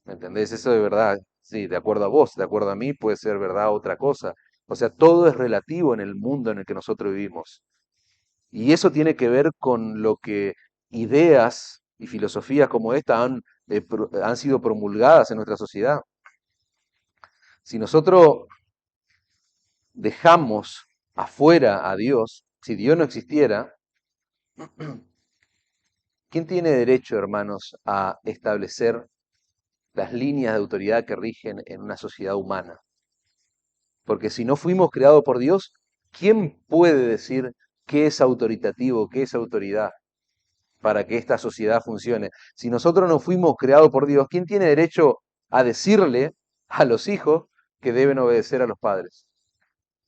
¿Me entendés? Eso de verdad, sí, de acuerdo a vos, de acuerdo a mí, puede ser verdad otra cosa. O sea, todo es relativo en el mundo en el que nosotros vivimos. Y eso tiene que ver con lo que ideas y filosofías como esta han sido promulgadas en nuestra sociedad. Si nosotros dejamos afuera a Dios, si Dios no existiera, ¿quién tiene derecho, hermanos, a establecer las líneas de autoridad que rigen en una sociedad humana? Porque si no fuimos creados por Dios, ¿quién puede decir qué es autoritativo, qué es autoridad para que esta sociedad funcione? Si nosotros no fuimos creados por Dios, ¿quién tiene derecho a decirle a los hijos que deben obedecer a los padres?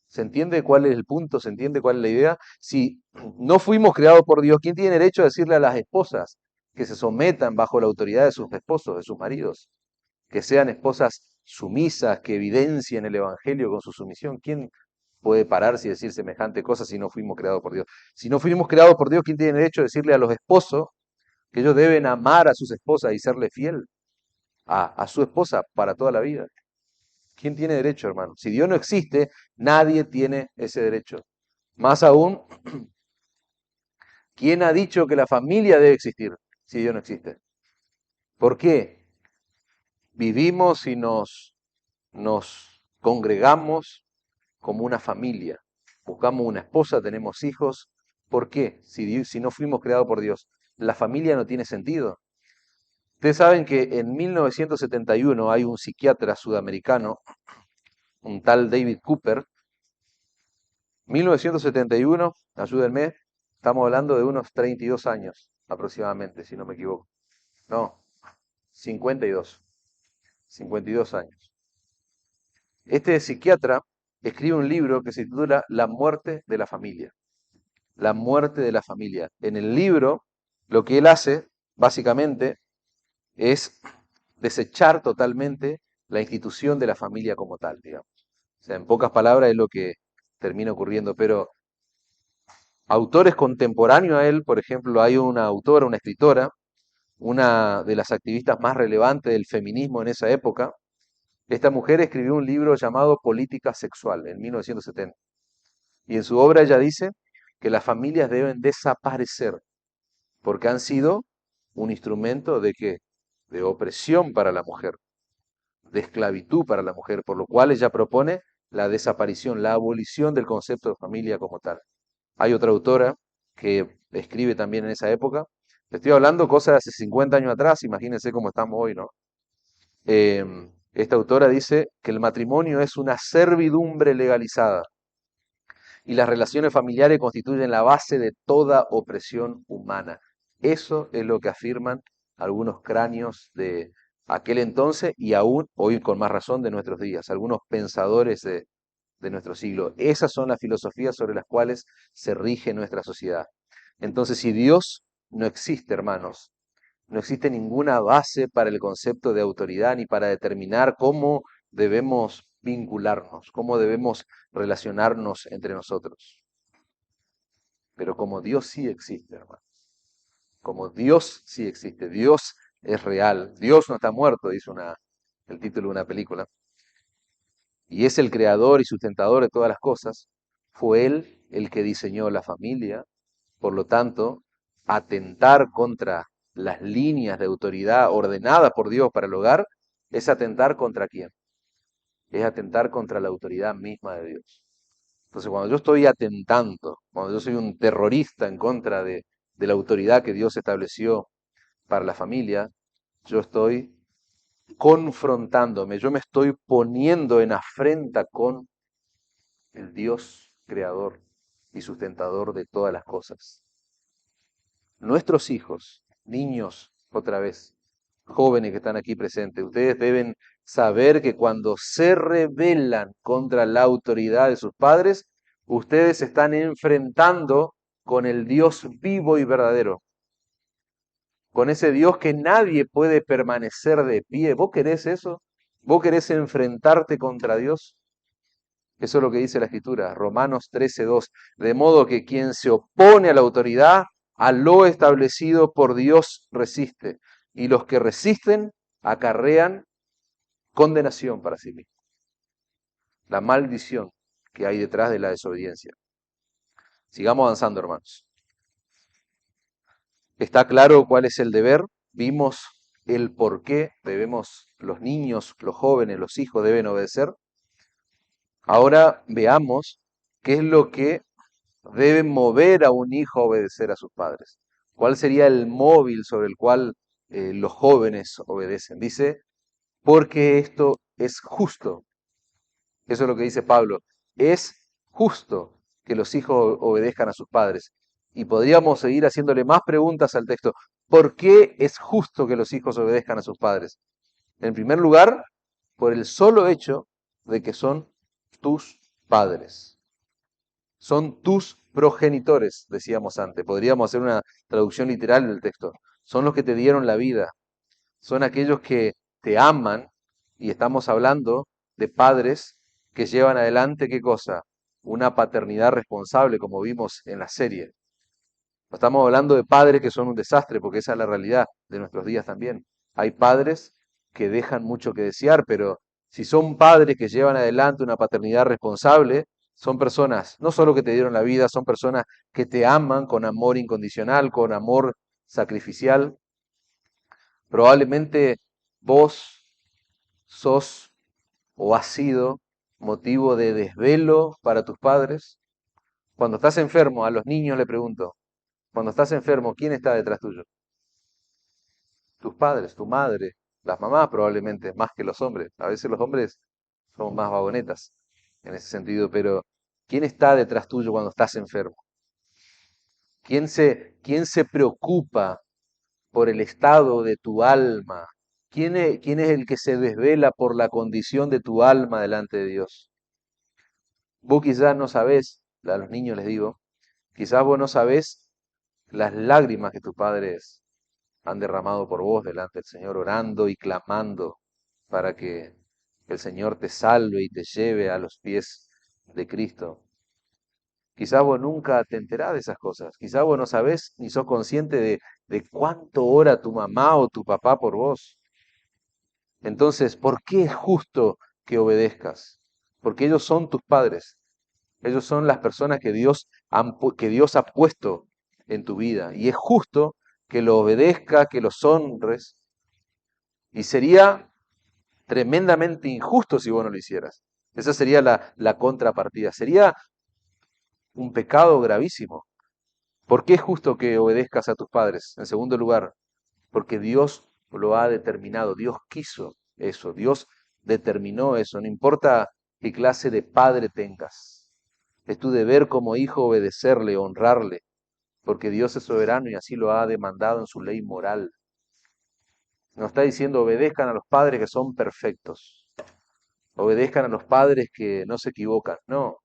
¿Se entiende cuál es el punto? ¿Se entiende cuál es la idea? Si no fuimos creados por Dios, ¿quién tiene derecho a decirle a las esposas que se sometan bajo la autoridad de sus esposos, de sus maridos? Que sean esposas sumisas, que evidencien el Evangelio con su sumisión. ¿Quién puede pararse y decir semejante cosa si no fuimos creados por Dios? Si no fuimos creados por Dios, ¿quién tiene derecho a decirle a los esposos que ellos deben amar a sus esposas y serle fiel a su esposa para toda la vida? ¿Quién tiene derecho, hermano? Si Dios no existe, nadie tiene ese derecho. Más aún, ¿quién ha dicho que la familia debe existir si Dios no existe? ¿Por qué vivimos y nos congregamos como una familia? Buscamos una esposa, tenemos hijos. ¿Por qué? Si no fuimos creados por Dios, la familia no tiene sentido. Ustedes saben que en 1971 hay un psiquiatra sudamericano, un tal David Cooper. 1971, ayúdenme, estamos hablando de unos 32 años aproximadamente, si no me equivoco. No, 52, 52 años. Este psiquiatra escribe un libro que se titula La muerte de la familia. La muerte de la familia. En el libro, lo que él hace, básicamente, es desechar totalmente la institución de la familia como tal, digamos. O sea, en pocas palabras es lo que termina ocurriendo, pero autores contemporáneos a él, por ejemplo, hay una autora, una escritora, una de las activistas más relevantes del feminismo en esa época. Esta mujer escribió un libro llamado Política Sexual en 1970. Y en su obra ella dice que las familias deben desaparecer porque han sido un instrumento de qué? De opresión para la mujer, de esclavitud para la mujer, por lo cual ella propone la desaparición, la abolición del concepto de familia como tal. Hay otra autora que escribe también en esa época. Estoy hablando cosas de hace 50 años atrás, imagínense cómo estamos hoy, ¿no? Esta autora dice que el matrimonio es una servidumbre legalizada y las relaciones familiares constituyen la base de toda opresión humana. Eso es lo que afirman algunos cráneos de aquel entonces y aún hoy con más razón de nuestros días, algunos pensadores de nuestro siglo. Esas son las filosofías sobre las cuales se rige nuestra sociedad. Entonces, si Dios no existe, hermanos, no existe ninguna base para el concepto de autoridad ni para determinar cómo debemos vincularnos, cómo debemos relacionarnos entre nosotros. Pero como Dios sí existe, hermano, como Dios sí existe, Dios es real, Dios no está muerto, dice el título de una película, y es el creador y sustentador de todas las cosas, fue Él el que diseñó la familia, por lo tanto, atentar contra las líneas de autoridad ordenadas por Dios para el hogar es atentar contra quién? es atentar contra la autoridad misma de Dios. Entonces, cuando yo estoy atentando, cuando yo soy un terrorista en contra de la autoridad que Dios estableció para la familia, yo estoy confrontándome, yo me estoy poniendo en afrenta con el Dios creador y sustentador de todas las cosas. Nuestros hijos, niños, otra vez, jóvenes que están aquí presentes, ustedes deben saber que cuando se rebelan contra la autoridad de sus padres, ustedes se están enfrentando con el Dios vivo y verdadero, con ese Dios que nadie puede permanecer de pie. ¿Vos querés eso? ¿Vos querés enfrentarte contra Dios? Eso es lo que dice la Escritura, Romanos 13:2. De modo que quien se opone a la autoridad, a lo establecido por Dios resiste. Y los que resisten acarrean condenación para sí mismos. La maldición que hay detrás de la desobediencia. Sigamos avanzando, hermanos. Está claro cuál es el deber. Vimos el por qué debemos, los niños, los jóvenes, los hijos deben obedecer. Ahora veamos qué es lo que debe mover a un hijo a obedecer a sus padres. ¿Cuál sería el móvil sobre el cual los jóvenes obedecen? Dice, porque esto es justo. Eso es lo que dice Pablo. Es justo que los hijos obedezcan a sus padres. Y podríamos seguir haciéndole más preguntas al texto. ¿Por qué es justo que los hijos obedezcan a sus padres? En primer lugar, por el solo hecho de que son tus padres. Son tus progenitores, decíamos antes. Podríamos hacer una traducción literal del texto. Son los que te dieron la vida. Son aquellos que te aman. Y estamos hablando de padres que llevan adelante, ¿qué cosa? Una paternidad responsable, como vimos en la serie. No estamos hablando de padres que son un desastre, porque esa es la realidad de nuestros días también. Hay padres que dejan mucho que desear, pero si son padres que llevan adelante una paternidad responsable, son personas no solo que te dieron la vida, son personas que te aman con amor incondicional, con amor sacrificial. Probablemente vos sos o has sido motivo de desvelo para tus padres. Cuando estás enfermo, a los niños le pregunto, cuando estás enfermo, ¿quién está detrás tuyo? Tus padres, tu madre, las mamás probablemente, más que los hombres. A veces los hombres somos más vagonetas en ese sentido, pero ¿quién está detrás tuyo cuando estás enfermo? ¿Quién se preocupa por el estado de tu alma? ¿Quién es el que se desvela por la condición de tu alma delante de Dios? Vos quizás no sabés, a los niños les digo, quizás vos no sabés las lágrimas que tus padres han derramado por vos delante del Señor, orando y clamando para que el Señor te salve y te lleve a los pies de Cristo. Quizás vos nunca te enterás de esas cosas. Quizás vos no sabés ni sos consciente de cuánto ora tu mamá o tu papá por vos. Entonces, ¿por qué es justo que obedezcas? Porque ellos son tus padres. Ellos son las personas que Dios ha puesto en tu vida. Y es justo que lo obedezca, que los honres. Y sería tremendamente injusto si vos no lo hicieras. Esa sería la contrapartida. Sería un pecado gravísimo. ¿Por qué es justo que obedezcas a tus padres? En segundo lugar, porque Dios lo ha determinado. Dios quiso eso. Dios determinó eso. No importa qué clase de padre tengas. Es tu deber como hijo obedecerle, honrarle, porque Dios es soberano y así lo ha demandado en su ley moral. No está diciendo obedezcan a los padres que son perfectos, obedezcan a los padres que no se equivocan. No,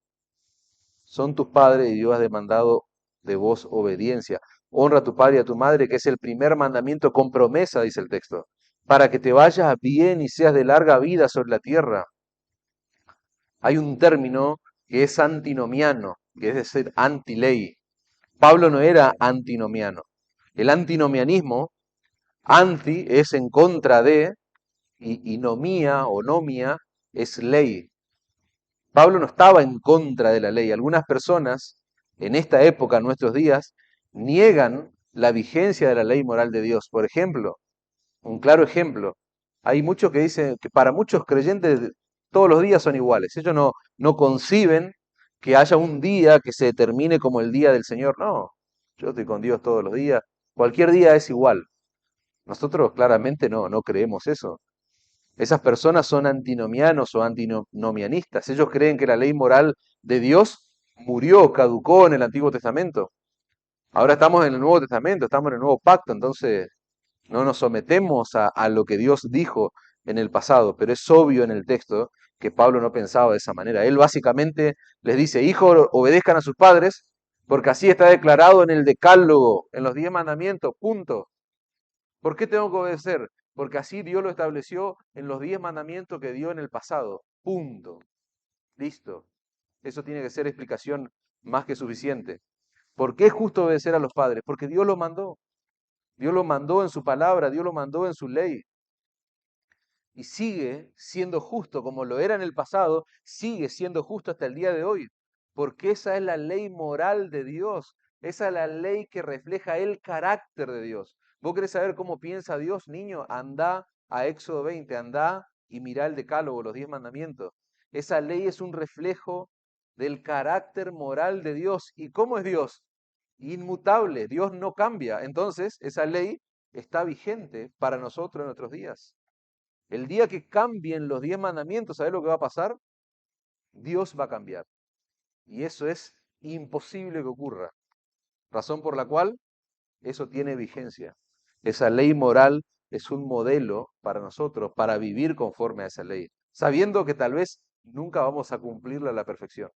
son tus padres y Dios ha demandado de vos obediencia. Honra a tu padre y a tu madre, que es el primer mandamiento con promesa, dice el texto, para que te vayas bien y seas de larga vida sobre la tierra. Hay un término que es antinomiano, que es decir, antiley. Pablo no era antinomiano. El antinomianismo, anti es en contra de, y nomía o nomia es ley. Pablo no estaba en contra de la ley. Algunas personas en esta época, en nuestros días, niegan la vigencia de la ley moral de Dios. Por ejemplo, un claro ejemplo, hay muchos que dicen que para muchos creyentes Todos los días son iguales. Ellos no conciben que haya un día que se determine como el día del Señor. No, yo estoy con Dios todos los días. Cualquier día es igual. Nosotros claramente no creemos eso. Esas personas son antinomianos o antinomianistas. Ellos creen que la ley moral de Dios murió, caducó en el Antiguo Testamento. Ahora estamos en el Nuevo Testamento, estamos en el Nuevo Pacto, entonces no nos sometemos a lo que Dios dijo en el pasado, pero es obvio en el texto que Pablo no pensaba de esa manera. Él básicamente les dice, hijos, obedezcan a sus padres, porque así está declarado en el Decálogo, en los 10 mandamientos, punto. ¿Por qué tengo que obedecer? Porque así Dios lo estableció en los 10 mandamientos que dio en el pasado, punto. Listo. Eso tiene que ser explicación más que suficiente. ¿Por qué es justo obedecer a los padres? Porque Dios lo mandó. Dios lo mandó en su palabra, Dios lo mandó en su ley. Y sigue siendo justo como lo era en el pasado, sigue siendo justo hasta el día de hoy. Porque esa es la ley moral de Dios. Esa es la ley que refleja el carácter de Dios. ¿Vos querés saber cómo piensa Dios, niño? Anda a Éxodo 20, anda y mirá el Decálogo, los 10 mandamientos. Esa ley es un reflejo del carácter moral de Dios. ¿Y cómo es Dios? Inmutable, Dios no cambia. Entonces, esa ley está vigente para nosotros en nuestros días. El día que cambien los 10 mandamientos, ¿sabes lo que va a pasar? Dios va a cambiar. Y eso es imposible que ocurra. Razón por la cual eso tiene vigencia. Esa ley moral es un modelo para nosotros, para vivir conforme a esa ley, sabiendo que tal vez nunca vamos a cumplirla a la perfección,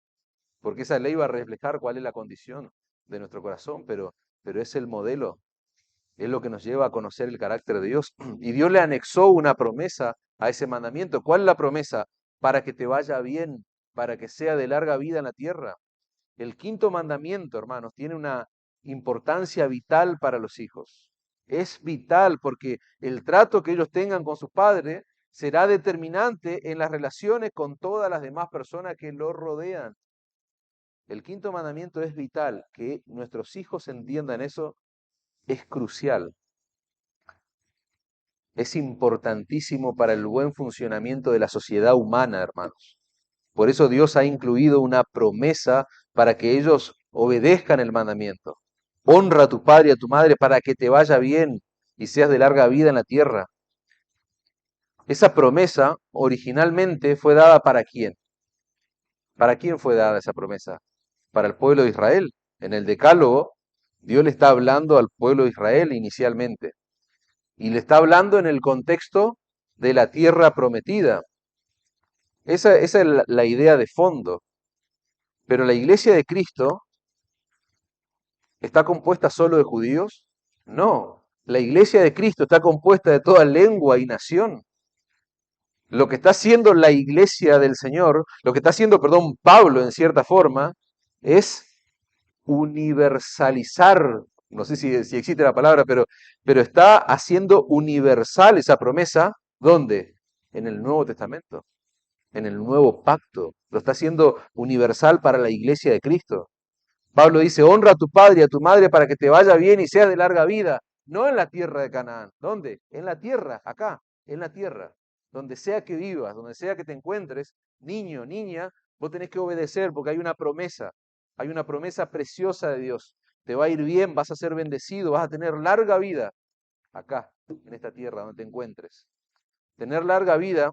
porque esa ley va a reflejar cuál es la condición de nuestro corazón, pero es el modelo. Es lo que nos lleva a conocer el carácter de Dios. Y Dios le anexó una promesa a ese mandamiento. ¿Cuál es la promesa? Para que te vaya bien, para que sea de larga vida en la tierra. El quinto mandamiento, hermanos, tiene una importancia vital para los hijos. Es vital porque el trato que ellos tengan con sus padres será determinante en las relaciones con todas las demás personas que lo rodean. El quinto mandamiento es vital, que nuestros hijos entiendan eso es crucial. Es importantísimo para el buen funcionamiento de la sociedad humana, hermanos. Por eso Dios ha incluido una promesa para que ellos obedezcan el mandamiento. Honra a tu padre y a tu madre para que te vaya bien y seas de larga vida en la tierra. Esa promesa originalmente fue dada ¿para quién? ¿Para quién fue dada esa promesa? Para el pueblo de Israel. En el Decálogo, Dios le está hablando al pueblo de Israel inicialmente. Y le está hablando en el contexto de la tierra prometida. Esa es la idea de fondo. Pero la iglesia de Cristo está compuesta solo de judíos. No, la iglesia de Cristo está compuesta de toda lengua y nación. Lo que está haciendo la iglesia del Señor, lo que está haciendo, perdón, Pablo en cierta forma, es universalizar, no sé si existe la palabra, pero está haciendo universal esa promesa. ¿Dónde? En el Nuevo Testamento, en el nuevo pacto. Lo está haciendo universal para la iglesia de Cristo. Pablo dice, honra a tu padre y a tu madre para que te vaya bien y seas de larga vida. No en la tierra de Canaán. ¿Dónde? En la tierra, acá, en la tierra. Donde sea que vivas, donde sea que te encuentres, niño, niña, vos tenés que obedecer porque hay una promesa. Hay una promesa preciosa de Dios. Te va a ir bien, vas a ser bendecido, vas a tener larga vida acá, en esta tierra donde te encuentres. Tener larga vida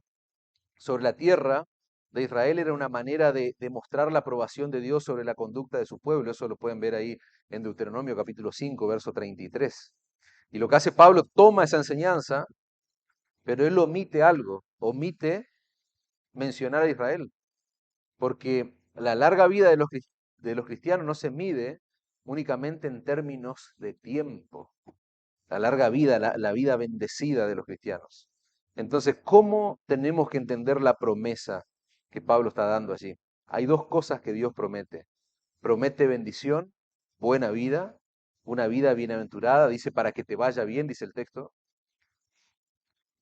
sobre la tierra de Israel era una manera de demostrar la aprobación de Dios sobre la conducta de su pueblo. Eso lo pueden ver ahí en Deuteronomio capítulo 5, verso 33. Y lo que hace Pablo, toma esa enseñanza, pero él omite algo, omite mencionar a Israel, porque la larga vida de los cristianos no se mide únicamente en términos de tiempo, la larga vida, la vida bendecida de los cristianos. Entonces, ¿cómo tenemos que entender la promesa que Pablo está dando allí? Hay dos cosas que Dios promete. Promete bendición, buena vida, una vida bienaventurada, dice para que te vaya bien, dice el texto,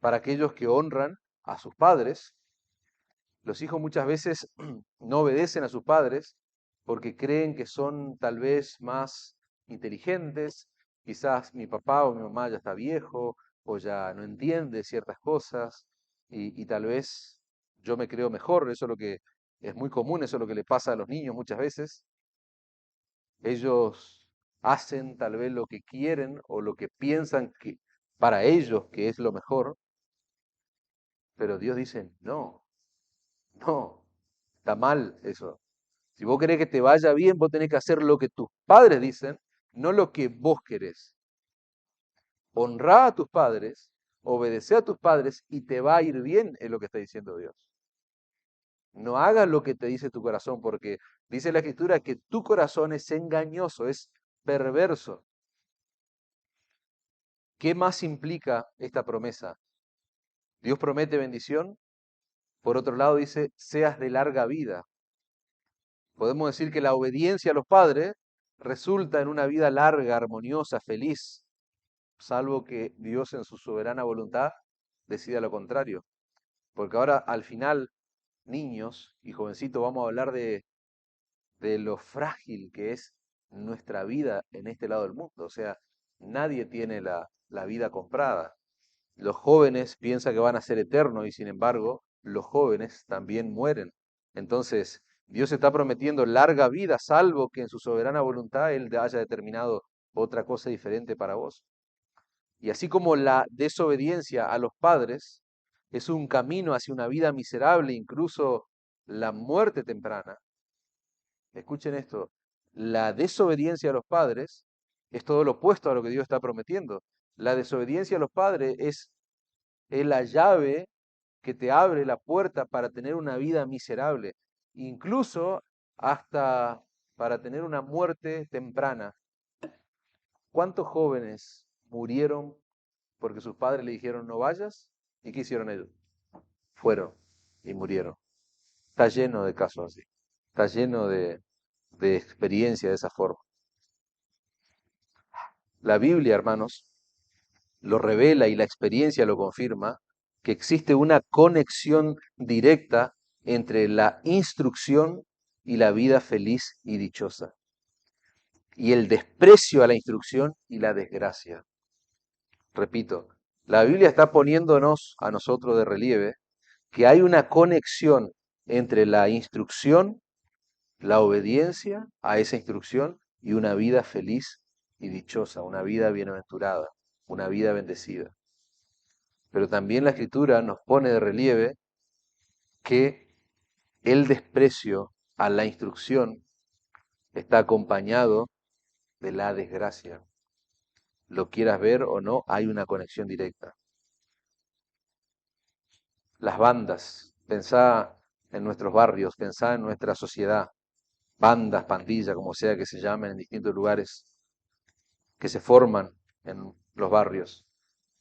para aquellos que honran a sus padres. Los hijos muchas veces no obedecen a sus padres porque creen que son tal vez más inteligentes. Quizás mi papá o mi mamá ya está viejo o ya no entiende ciertas cosas y tal vez yo me creo mejor, eso es lo que es muy común, eso es lo que le pasa a los niños muchas veces. Ellos hacen tal vez lo que quieren o lo que piensan que para ellos que es lo mejor, pero Dios dice, no, no, está mal eso. Si vos querés que te vaya bien, vos tenés que hacer lo que tus padres dicen, no lo que vos querés. Honrá a tus padres, obedecé a tus padres y te va a ir bien, es lo que está diciendo Dios. No hagas lo que te dice tu corazón, porque dice la Escritura que tu corazón es engañoso, es perverso. ¿Qué más implica esta promesa? Dios promete bendición, por otro lado dice, seas de larga vida. Podemos decir que la obediencia a los padres resulta en una vida larga, armoniosa, feliz, salvo que Dios en su soberana voluntad decida lo contrario. Porque ahora al final, niños y jovencitos, vamos a hablar de lo frágil que es nuestra vida en este lado del mundo. O sea, nadie tiene la vida comprada. Los jóvenes piensan que van a ser eternos y sin embargo, los jóvenes también mueren. Entonces, Dios está prometiendo larga vida, salvo que en su soberana voluntad Él haya determinado otra cosa diferente para vos. Y así como la desobediencia a los padres es un camino hacia una vida miserable, incluso la muerte temprana, escuchen esto, la desobediencia a los padres es todo lo opuesto a lo que Dios está prometiendo. La desobediencia a los padres es la llave que te abre la puerta para tener una vida miserable, incluso hasta para tener una muerte temprana. ¿Cuántos jóvenes murieron porque sus padres le dijeron no vayas? ¿Y qué hicieron ellos? Fueron y murieron. Está lleno de casos así. Está lleno de experiencia de esa forma. La Biblia, hermanos, lo revela y la experiencia lo confirma, que existe una conexión directa entre la instrucción y la vida feliz y dichosa, y el desprecio a la instrucción y la desgracia. Repito, la Biblia está poniéndonos a nosotros de relieve que hay una conexión entre la instrucción, la obediencia a esa instrucción y una vida feliz y dichosa, una vida bienaventurada, una vida bendecida. Pero también la Escritura nos pone de relieve que el desprecio a la instrucción está acompañado de la desgracia. Lo quieras ver o no, hay una conexión directa. Las bandas, pensá en nuestros barrios, pensá en nuestra sociedad, bandas, pandillas, como sea que se llamen en distintos lugares que se forman en los barrios.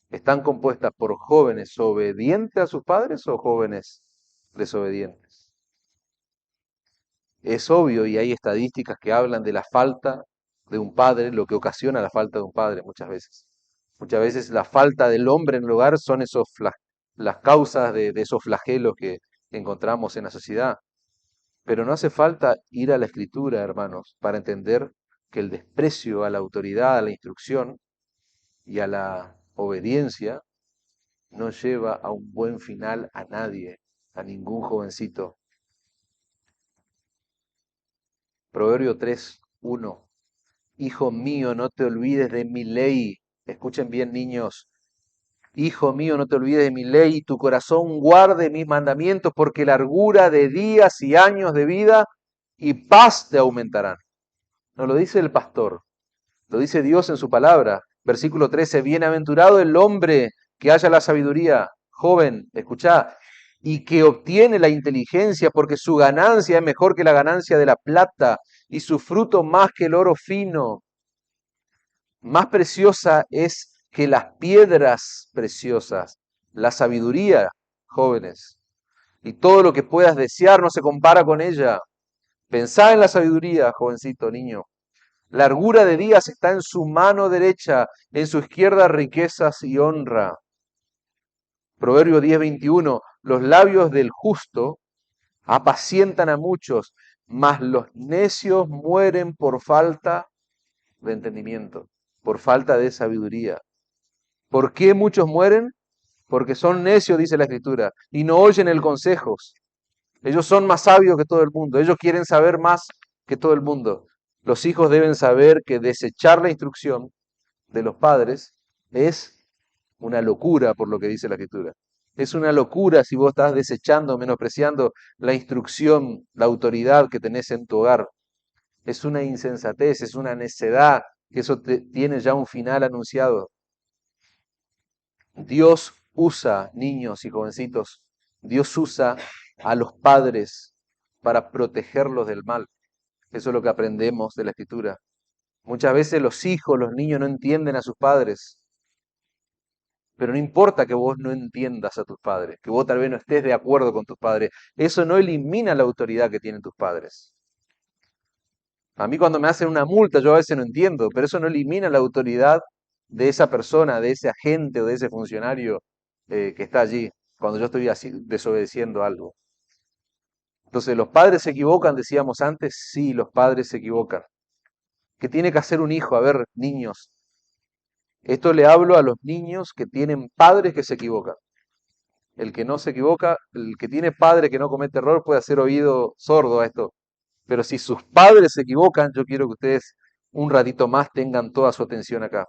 ¿Están compuestas por jóvenes obedientes a sus padres o jóvenes desobedientes? Es obvio y hay estadísticas que hablan de la falta de un padre, lo que ocasiona la falta de un padre muchas veces. Muchas veces la falta del hombre en el hogar son las causas de esos flagelos que encontramos en la sociedad. Pero no hace falta ir a la escritura, hermanos, para entender que el desprecio a la autoridad, a la instrucción y a la obediencia no lleva a un buen final a nadie, a ningún jovencito. Proverbio 3:1. Hijo mío, no te olvides de mi ley. Escuchen bien, niños. Hijo mío, no te olvides de mi ley y tu corazón guarde mis mandamientos, porque largura de días y años de vida y paz te aumentarán. No lo dice el pastor, lo dice Dios en su palabra. Versículo 13, bienaventurado el hombre que haya la sabiduría, joven, escuchá, y que obtiene la inteligencia, porque su ganancia es mejor que la ganancia de la plata y su fruto más que el oro fino. Más preciosa es que las piedras preciosas, la sabiduría, jóvenes, y todo lo que puedas desear no se compara con ella. Pensá en la sabiduría, jovencito, niño. Largura de días está en su mano derecha, en su izquierda riquezas y honra. Proverbio 10:21, los labios del justo apacientan a muchos, mas los necios mueren por falta de entendimiento, por falta de sabiduría. ¿Por qué muchos mueren? porque son necios, dice la Escritura, y no oyen el consejo. Ellos son más sabios que todo el mundo, ellos quieren saber más que todo el mundo. Los hijos deben saber que desechar la instrucción de los padres es una locura por lo que dice la Escritura. Es una locura si vos estás desechando, menospreciando la instrucción, la autoridad que tenés en tu hogar. Es una insensatez, es una necedad, que eso tiene ya un final anunciado. Dios usa niños y jovencitos, Dios usa a los padres para protegerlos del mal. Eso es lo que aprendemos de la Escritura. Muchas veces los hijos, los niños no entienden a sus padres, pero no importa que vos no entiendas a tus padres, que vos tal vez no estés de acuerdo con tus padres, eso no elimina la autoridad que tienen tus padres. A mí cuando me hacen una multa, yo a veces no entiendo, pero eso no elimina la autoridad de esa persona, de ese agente o de ese funcionario que está allí, cuando yo estoy así, desobedeciendo algo. Entonces, ¿los padres se equivocan? Decíamos antes, sí, los padres se equivocan. ¿Qué tiene que hacer un hijo? A ver, niños, esto le hablo a los niños que tienen padres que se equivocan. El que no se equivoca, el que tiene padre que no comete error puede hacer oído sordo a esto. Pero si sus padres se equivocan, yo quiero que ustedes un ratito más tengan toda su atención acá.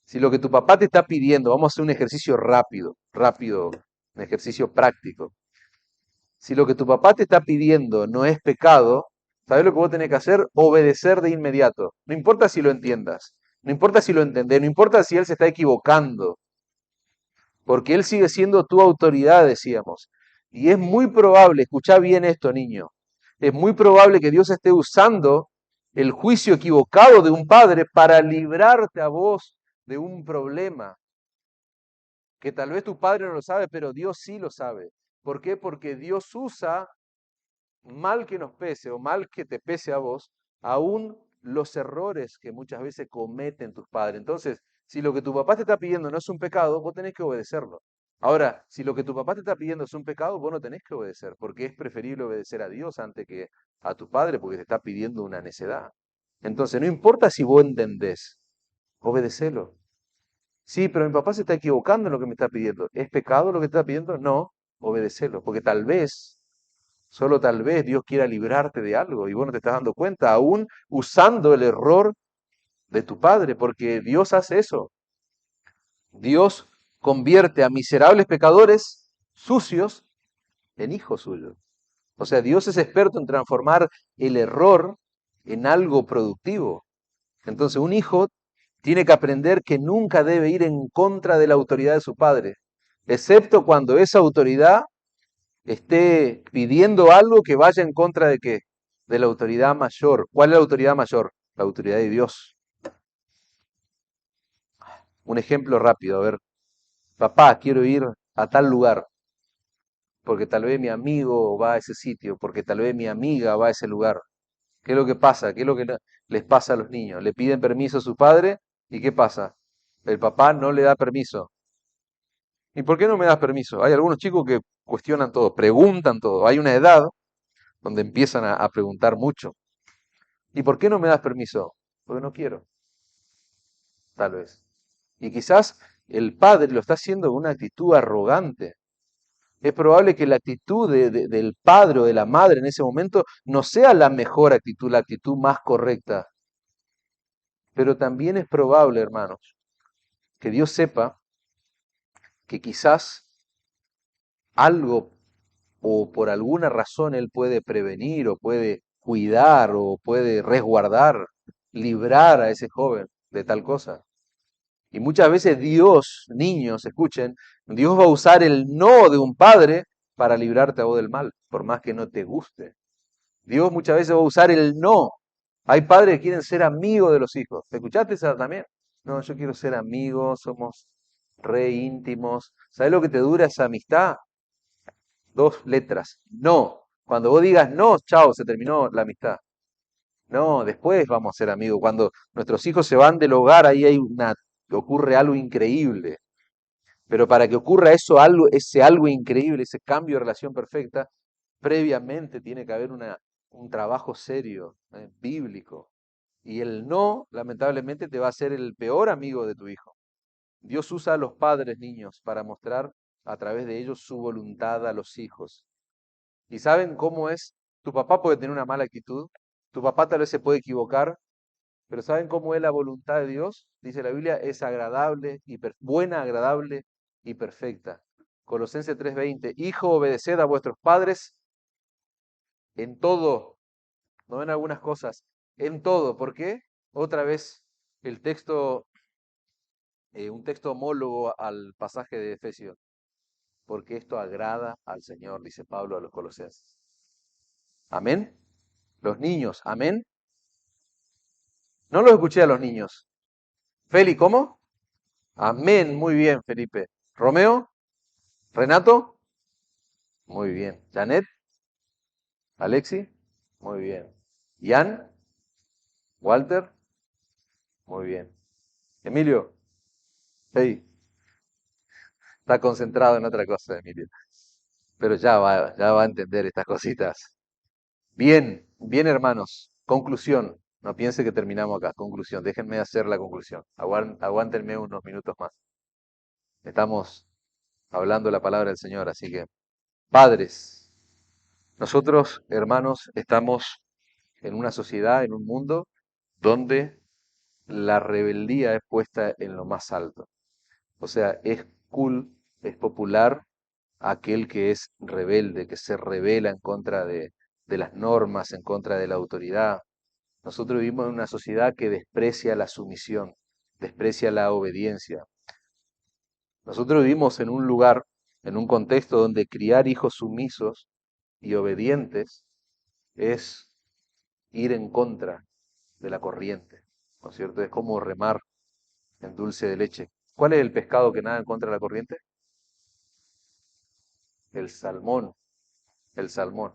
Si lo que tu papá te está pidiendo, vamos a hacer un ejercicio rápido, rápido, un ejercicio práctico. Si lo que tu papá te está pidiendo no es pecado, ¿sabes lo que vos tenés que hacer? Obedecer de inmediato. No importa si lo entiendas, no importa si lo entendés, no importa si él se está equivocando, porque él sigue siendo tu autoridad, decíamos. Y es muy probable, escuchá bien esto, niño, es muy probable que Dios esté usando el juicio equivocado de un padre para librarte a vos de un problema que tal vez tu padre no lo sabe, pero Dios sí lo sabe. ¿Por qué? Porque Dios usa, mal que nos pese o mal que te pese a vos, aún los errores que muchas veces cometen tus padres. Entonces, si lo que tu papá te está pidiendo no es un pecado, vos tenés que obedecerlo. Ahora, si lo que tu papá te está pidiendo es un pecado, vos no tenés que obedecer, porque es preferible obedecer a Dios antes que a tu padre, porque te está pidiendo una necedad. Entonces, no importa si vos entendés, obedecelo. Sí, pero mi papá se está equivocando en lo que me está pidiendo. ¿Es pecado lo que te está pidiendo? No, obedecelo, porque tal vez, solo tal vez Dios quiera librarte de algo y vos no te estás dando cuenta, aún usando el error de tu padre, porque Dios hace eso. Dios convierte a miserables pecadores sucios en hijos suyos. O sea, Dios es experto en transformar el error en algo productivo. Entonces, un hijo tiene que aprender que nunca debe ir en contra de la autoridad de su padre, excepto cuando esa autoridad esté pidiendo algo que vaya en contra de qué, de la autoridad mayor. ¿Cuál es la autoridad mayor? La autoridad de Dios. Un ejemplo rápido, a ver, papá, quiero ir a tal lugar, porque tal vez mi amigo va a ese sitio, porque tal vez mi amiga va a ese lugar. ¿Qué es lo que pasa? ¿Qué es lo que les pasa a los niños? Le piden permiso a su padre y ¿qué pasa? El papá no le da permiso. ¿Y por qué no me das permiso? Hay algunos chicos que cuestionan todo, preguntan todo. Hay una edad donde empiezan a preguntar mucho. ¿Y por qué no me das permiso? Porque no quiero, tal vez. Y quizás el padre lo está haciendo con una actitud arrogante. Es probable que la actitud del padre o de la madre en ese momento no sea la mejor actitud, la actitud más correcta. Pero también es probable, hermanos, que Dios sepa que quizás algo o por alguna razón Él puede prevenir o puede cuidar o puede resguardar, librar a ese joven de tal cosa. Y muchas veces Dios, niños, escuchen, Dios va a usar el no de un padre para librarte a vos del mal, por más que no te guste. Dios muchas veces va a usar el no. Hay padres que quieren ser amigos de los hijos. ¿Te escuchaste esa también? No, yo quiero ser amigo, somos re íntimos. ¿Sabes lo que te dura esa amistad? Dos letras. No. Cuando vos digas no, chao, se terminó la amistad. No, después vamos a ser amigos. Cuando nuestros hijos se van del hogar, ahí ocurre algo increíble. Pero para que ocurra eso, ese algo increíble, ese cambio de relación perfecta, previamente tiene que haber un trabajo serio, bíblico. Y el no, lamentablemente, te va a hacer el peor amigo de tu hijo. Dios usa a los padres, niños, para mostrar a través de ellos su voluntad a los hijos. ¿Y saben cómo es? Tu papá puede tener una mala actitud, tu papá tal vez se puede equivocar, pero ¿saben cómo es la voluntad de Dios? Dice la Biblia, es agradable y buena, agradable y perfecta. Colosenses 3:20, hijo, obedeced a vuestros padres en todo, no en algunas cosas, en todo. ¿Por qué? Otra vez el texto, un texto homólogo al pasaje de Efesios, porque esto agrada al Señor, dice Pablo a los colosenses. Amén. Los niños, amén. No los escuché a los niños. Feli, ¿cómo? Amén, muy bien, Felipe. Romeo, Renato, muy bien. Janet, Alexi, muy bien. Ian, Walter, muy bien. Emilio, hey, está concentrado en otra cosa, Emilio. Pero ya va a entender estas cositas. Bien, bien, hermanos. Conclusión. No piense que terminamos acá. Conclusión. Déjenme hacer la conclusión. Aguántenme unos minutos más. Estamos hablando la palabra del Señor, así que, padres, nosotros, hermanos, estamos en una sociedad, en un mundo donde la rebeldía es puesta en lo más alto. O sea, es cool, es popular aquel que es rebelde, que se rebela en contra de las normas, en contra de la autoridad. Nosotros vivimos en una sociedad que desprecia la sumisión, desprecia la obediencia. Nosotros vivimos en un lugar, en un contexto donde criar hijos sumisos y obedientes es ir en contra de la corriente, ¿no es cierto? Es como remar en dulce de leche. ¿Cuál es el pescado que nada en contra de la corriente? El salmón, el salmón.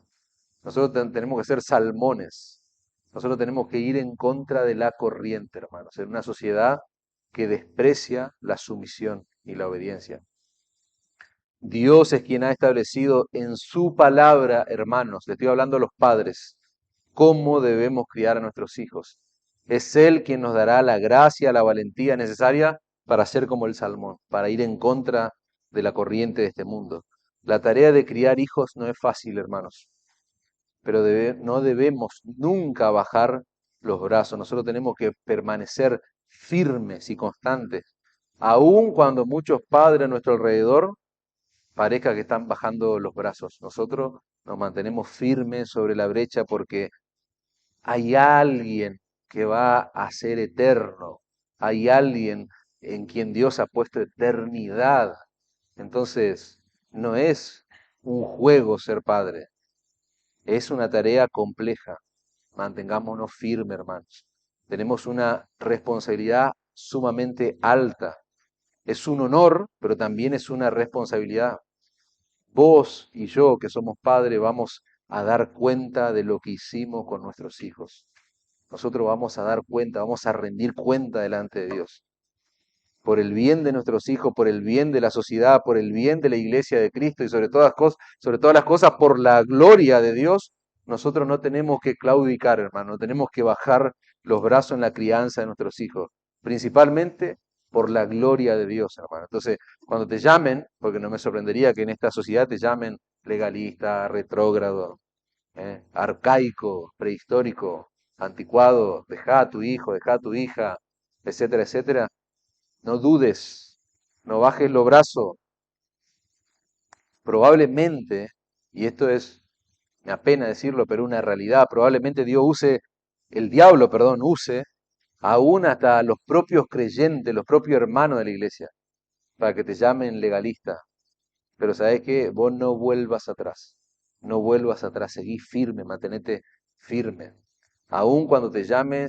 Nosotros tenemos que ser salmones. Nosotros tenemos que ir en contra de la corriente, hermanos, en una sociedad que desprecia la sumisión y la obediencia. Dios es quien ha establecido en su palabra, hermanos, le estoy hablando a los padres, cómo debemos criar a nuestros hijos. Es Él quien nos dará la gracia, la valentía necesaria para ser como el salmón, para ir en contra de la corriente de este mundo. La tarea de criar hijos no es fácil, hermanos, pero no debemos nunca bajar los brazos. Nosotros tenemos que permanecer firmes y constantes, aun cuando muchos padres a nuestro alrededor parezca que están bajando los brazos. Nosotros nos mantenemos firmes sobre la brecha porque hay alguien que va a ser eterno. Hay alguien en quien Dios ha puesto eternidad. Entonces, no es un juego ser padre, es una tarea compleja. Mantengámonos firmes, hermanos. Tenemos una responsabilidad sumamente alta. Es un honor, pero también es una responsabilidad. Vos y yo, que somos padres, vamos a dar cuenta de lo que hicimos con nuestros hijos. Nosotros vamos a dar cuenta, vamos a rendir cuenta delante de Dios. Por el bien de nuestros hijos, por el bien de la sociedad, por el bien de la iglesia de Cristo y sobre todas las cosas, por la gloria de Dios, nosotros no tenemos que claudicar, hermano, no tenemos que bajar los brazos en la crianza de nuestros hijos, principalmente por la gloria de Dios, hermano. Entonces, cuando te llamen, porque no me sorprendería que en esta sociedad te llamen legalista, retrógrado, arcaico, prehistórico, anticuado, deja a tu hijo, deja a tu hija, etcétera, etcétera. No dudes, no bajes los brazos. Probablemente, y esto es, me apena decirlo, pero una realidad, probablemente el diablo, perdón, use aún hasta los propios creyentes, los propios hermanos de la iglesia, para que te llamen legalista. Pero sabes qué, vos no vuelvas atrás, no vuelvas atrás, seguí firme, mantenete firme. Aún cuando te llamen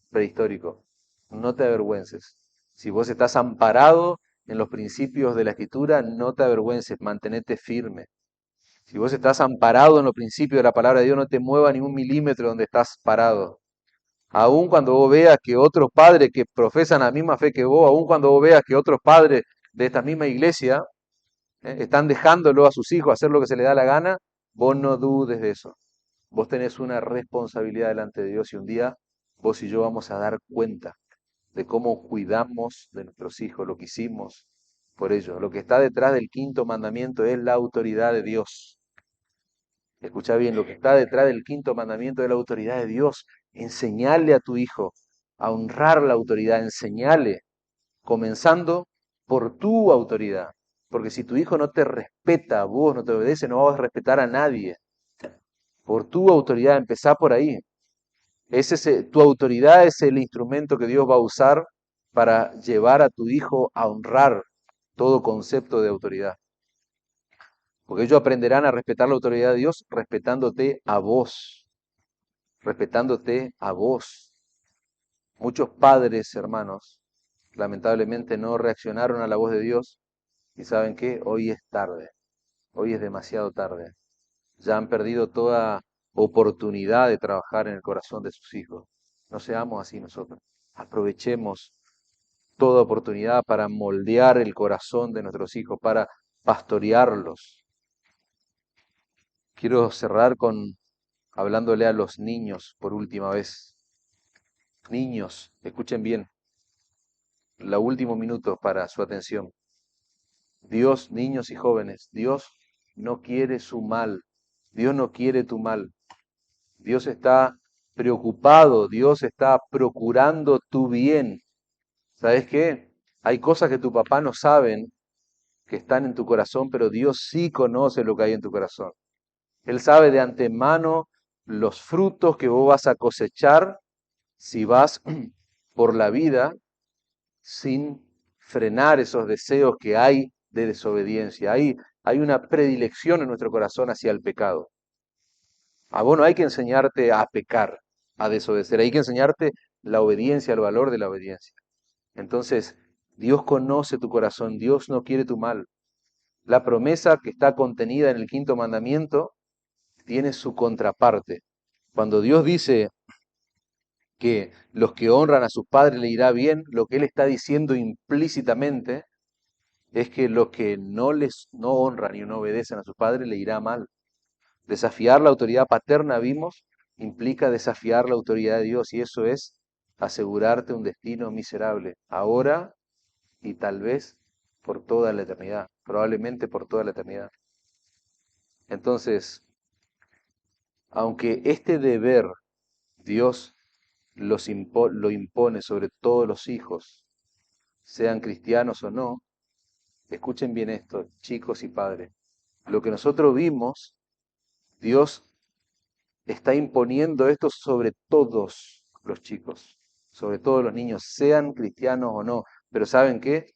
prehistórico, no te avergüences. Si vos estás amparado en los principios de la escritura, no te avergüences, mantenete firme. Si vos estás amparado en los principios de la palabra de Dios, no te mueva ni un milímetro donde estás parado. Aún cuando vos veas que otros padres que profesan la misma fe que vos, aún cuando vos veas que otros padres de esta misma iglesia están dejándolo a sus hijos hacer lo que se les da la gana, vos no dudes de eso. Vos tenés una responsabilidad delante de Dios y un día vos y yo vamos a dar cuenta. de cómo cuidamos de nuestros hijos, lo que hicimos por ellos. Lo que está detrás del quinto mandamiento es la autoridad de Dios. Escucha bien, lo que está detrás del quinto mandamiento es la autoridad de Dios. Enseñarle a tu hijo a honrar la autoridad, enseñale, comenzando por tu autoridad. Porque si tu hijo no te respeta a vos, no te obedece, no vas a respetar a nadie. Por tu autoridad, empezá por ahí. Tu autoridad es el instrumento que Dios va a usar para llevar a tu hijo a honrar todo concepto de autoridad. Porque ellos aprenderán a respetar la autoridad de Dios respetándote a vos, respetándote a vos. Muchos padres, hermanos, lamentablemente no reaccionaron a la voz de Dios y ¿saben qué? Hoy es tarde, hoy es demasiado tarde. Ya han perdido toda oportunidad de trabajar en el corazón de sus hijos. No seamos así nosotros. Aprovechemos toda oportunidad para moldear el corazón de nuestros hijos, para pastorearlos. Quiero cerrar con hablándole a los niños por última vez. Niños, escuchen bien, los últimos minutos para su atención. Dios, niños y jóvenes, Dios no quiere su mal. Dios no quiere tu mal. Dios está preocupado, Dios está procurando tu bien. ¿Sabes qué? Hay cosas que tu papá no saben que están en tu corazón, pero Dios sí conoce lo que hay en tu corazón. Él sabe de antemano los frutos que vos vas a cosechar si vas por la vida sin frenar esos deseos que hay de desobediencia. Hay una predilección en nuestro corazón hacia el pecado. A vos no hay que enseñarte a pecar, a desobedecer, hay que enseñarte la obediencia, el valor de la obediencia. Entonces, Dios conoce tu corazón, Dios no quiere tu mal. La promesa que está contenida en el quinto mandamiento tiene su contraparte. Cuando Dios dice que los que honran a sus padres le irá bien, lo que Él está diciendo implícitamente es que los que no honran y no obedecen a sus padres le irá mal. Desafiar la autoridad paterna, vimos, implica desafiar la autoridad de Dios y eso es asegurarte un destino miserable, ahora y tal vez por toda la eternidad, probablemente por toda la eternidad. Entonces, aunque este deber Dios lo impone sobre todos los hijos, sean cristianos o no, escuchen bien esto, chicos y padres, lo que nosotros vimos, Dios está imponiendo esto sobre todos los chicos, sobre todos los niños, sean cristianos o no. Pero ¿saben qué?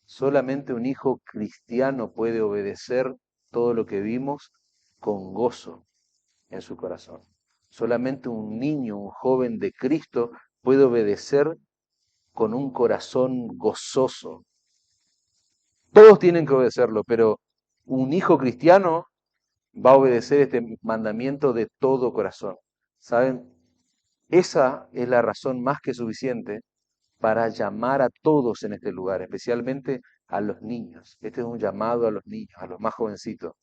Solamente un hijo cristiano puede obedecer todo lo que vimos con gozo en su corazón. Solamente un niño, un joven de Cristo puede obedecer con un corazón gozoso. Todos tienen que obedecerlo, pero un hijo cristiano va a obedecer este mandamiento de todo corazón. ¿Saben? Esa es la razón más que suficiente para llamar a todos en este lugar, especialmente a los niños. Este es un llamado a los niños, a los más jovencitos.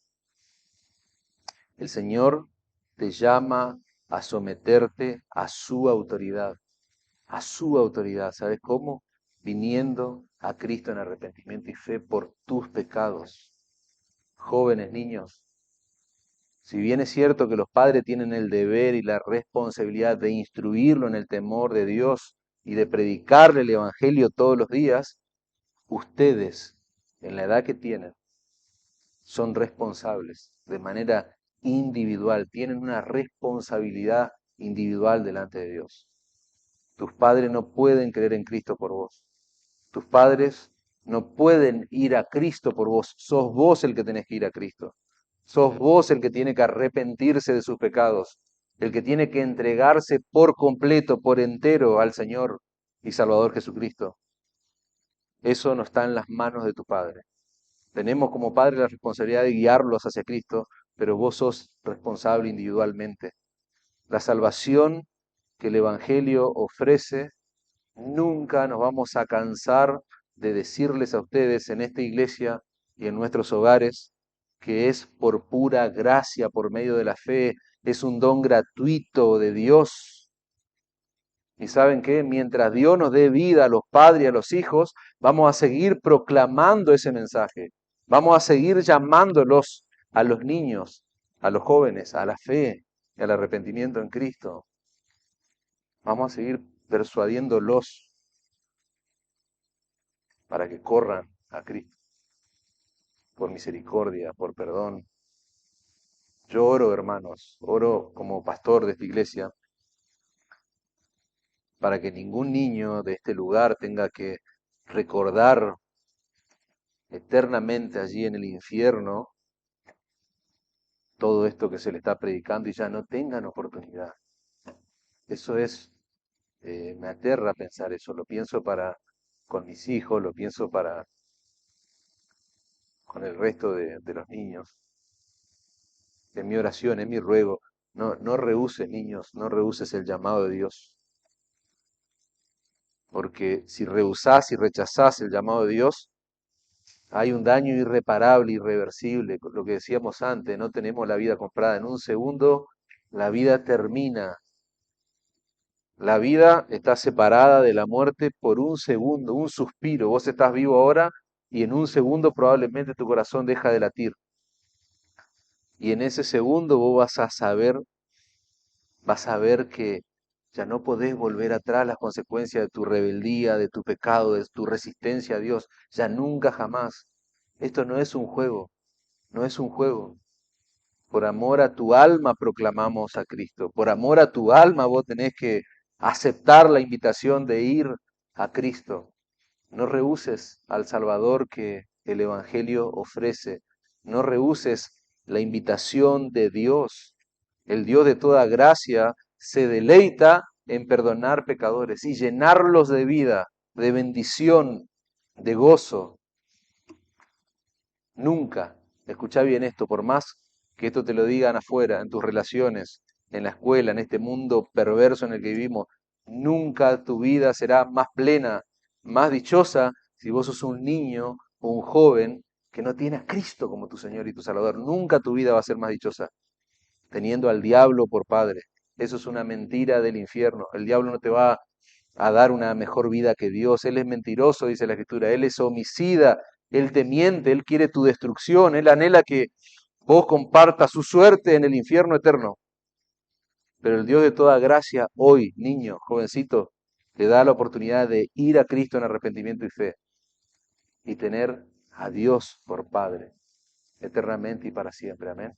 El Señor te llama a someterte a su autoridad, a su autoridad. ¿Sabes cómo? Viniendo a Cristo en arrepentimiento y fe por tus pecados. Jóvenes, niños, si bien es cierto que los padres tienen el deber y la responsabilidad de instruirlo en el temor de Dios y de predicarle el Evangelio todos los días, ustedes, en la edad que tienen, son responsables de manera individual, tienen una responsabilidad individual delante de Dios. Tus padres no pueden creer en Cristo por vos. Tus padres no pueden ir a Cristo por vos. Sos vos el que tenés que ir a Cristo. Sos vos el que tiene que arrepentirse de sus pecados, el que tiene que entregarse por completo, por entero al Señor y Salvador Jesucristo. Eso no está en las manos de tu Padre. Tenemos como Padre la responsabilidad de guiarlos hacia Cristo, pero vos sos responsable individualmente. La salvación que el Evangelio ofrece, nunca nos vamos a cansar de decirles a ustedes en esta iglesia y en nuestros hogares que es por pura gracia, por medio de la fe, es un don gratuito de Dios. Y ¿saben qué? Mientras Dios nos dé vida a los padres y a los hijos, vamos a seguir proclamando ese mensaje. Vamos a seguir llamándolos a los niños, a los jóvenes, a la fe y al arrepentimiento en Cristo. Vamos a seguir persuadiéndolos para que corran a Cristo por misericordia, por perdón. Yo oro, hermanos, oro como pastor de esta iglesia para que ningún niño de este lugar tenga que recordar eternamente allí en el infierno todo esto que se le está predicando y ya no tengan oportunidad. Eso es, me aterra pensar eso, lo pienso con mis hijos, lo pienso con el resto de los niños. En mi oración, en mi ruego, no rehuses, niños, no rehuses el llamado de Dios. Porque si rehusás y rechazás el llamado de Dios, hay un daño irreparable, irreversible. Lo que decíamos antes, no tenemos la vida comprada. En un segundo, la vida termina. La vida está separada de la muerte por un segundo, un suspiro. Vos estás vivo ahora y en un segundo probablemente tu corazón deja de latir. Y en ese segundo vos vas a ver que ya no podés volver atrás las consecuencias de tu rebeldía, de tu pecado, de tu resistencia a Dios. Ya nunca jamás. Esto no es un juego, no es un juego. Por amor a tu alma proclamamos a Cristo. Por amor a tu alma vos tenés que aceptar la invitación de ir a Cristo. No rehuses al Salvador que el Evangelio ofrece. No rehuses la invitación de Dios. El Dios de toda gracia se deleita en perdonar pecadores y llenarlos de vida, de bendición, de gozo. Nunca, escucha bien esto, por más que esto te lo digan afuera, en tus relaciones, en la escuela, en este mundo perverso en el que vivimos, nunca tu vida será más plena, más dichosa si vos sos un niño o un joven que no tiene a Cristo como tu Señor y tu Salvador. Nunca tu vida va a ser más dichosa teniendo al diablo por padre. Eso es una mentira del infierno. El diablo no te va a dar una mejor vida que Dios. Él es mentiroso, dice la Escritura. Él es homicida. Él te miente. Él quiere tu destrucción. Él anhela que vos compartas su suerte en el infierno eterno. Pero el Dios de toda gracia, hoy, niño, jovencito, te da la oportunidad de ir a Cristo en arrepentimiento y fe y tener a Dios por Padre eternamente y para siempre. Amén.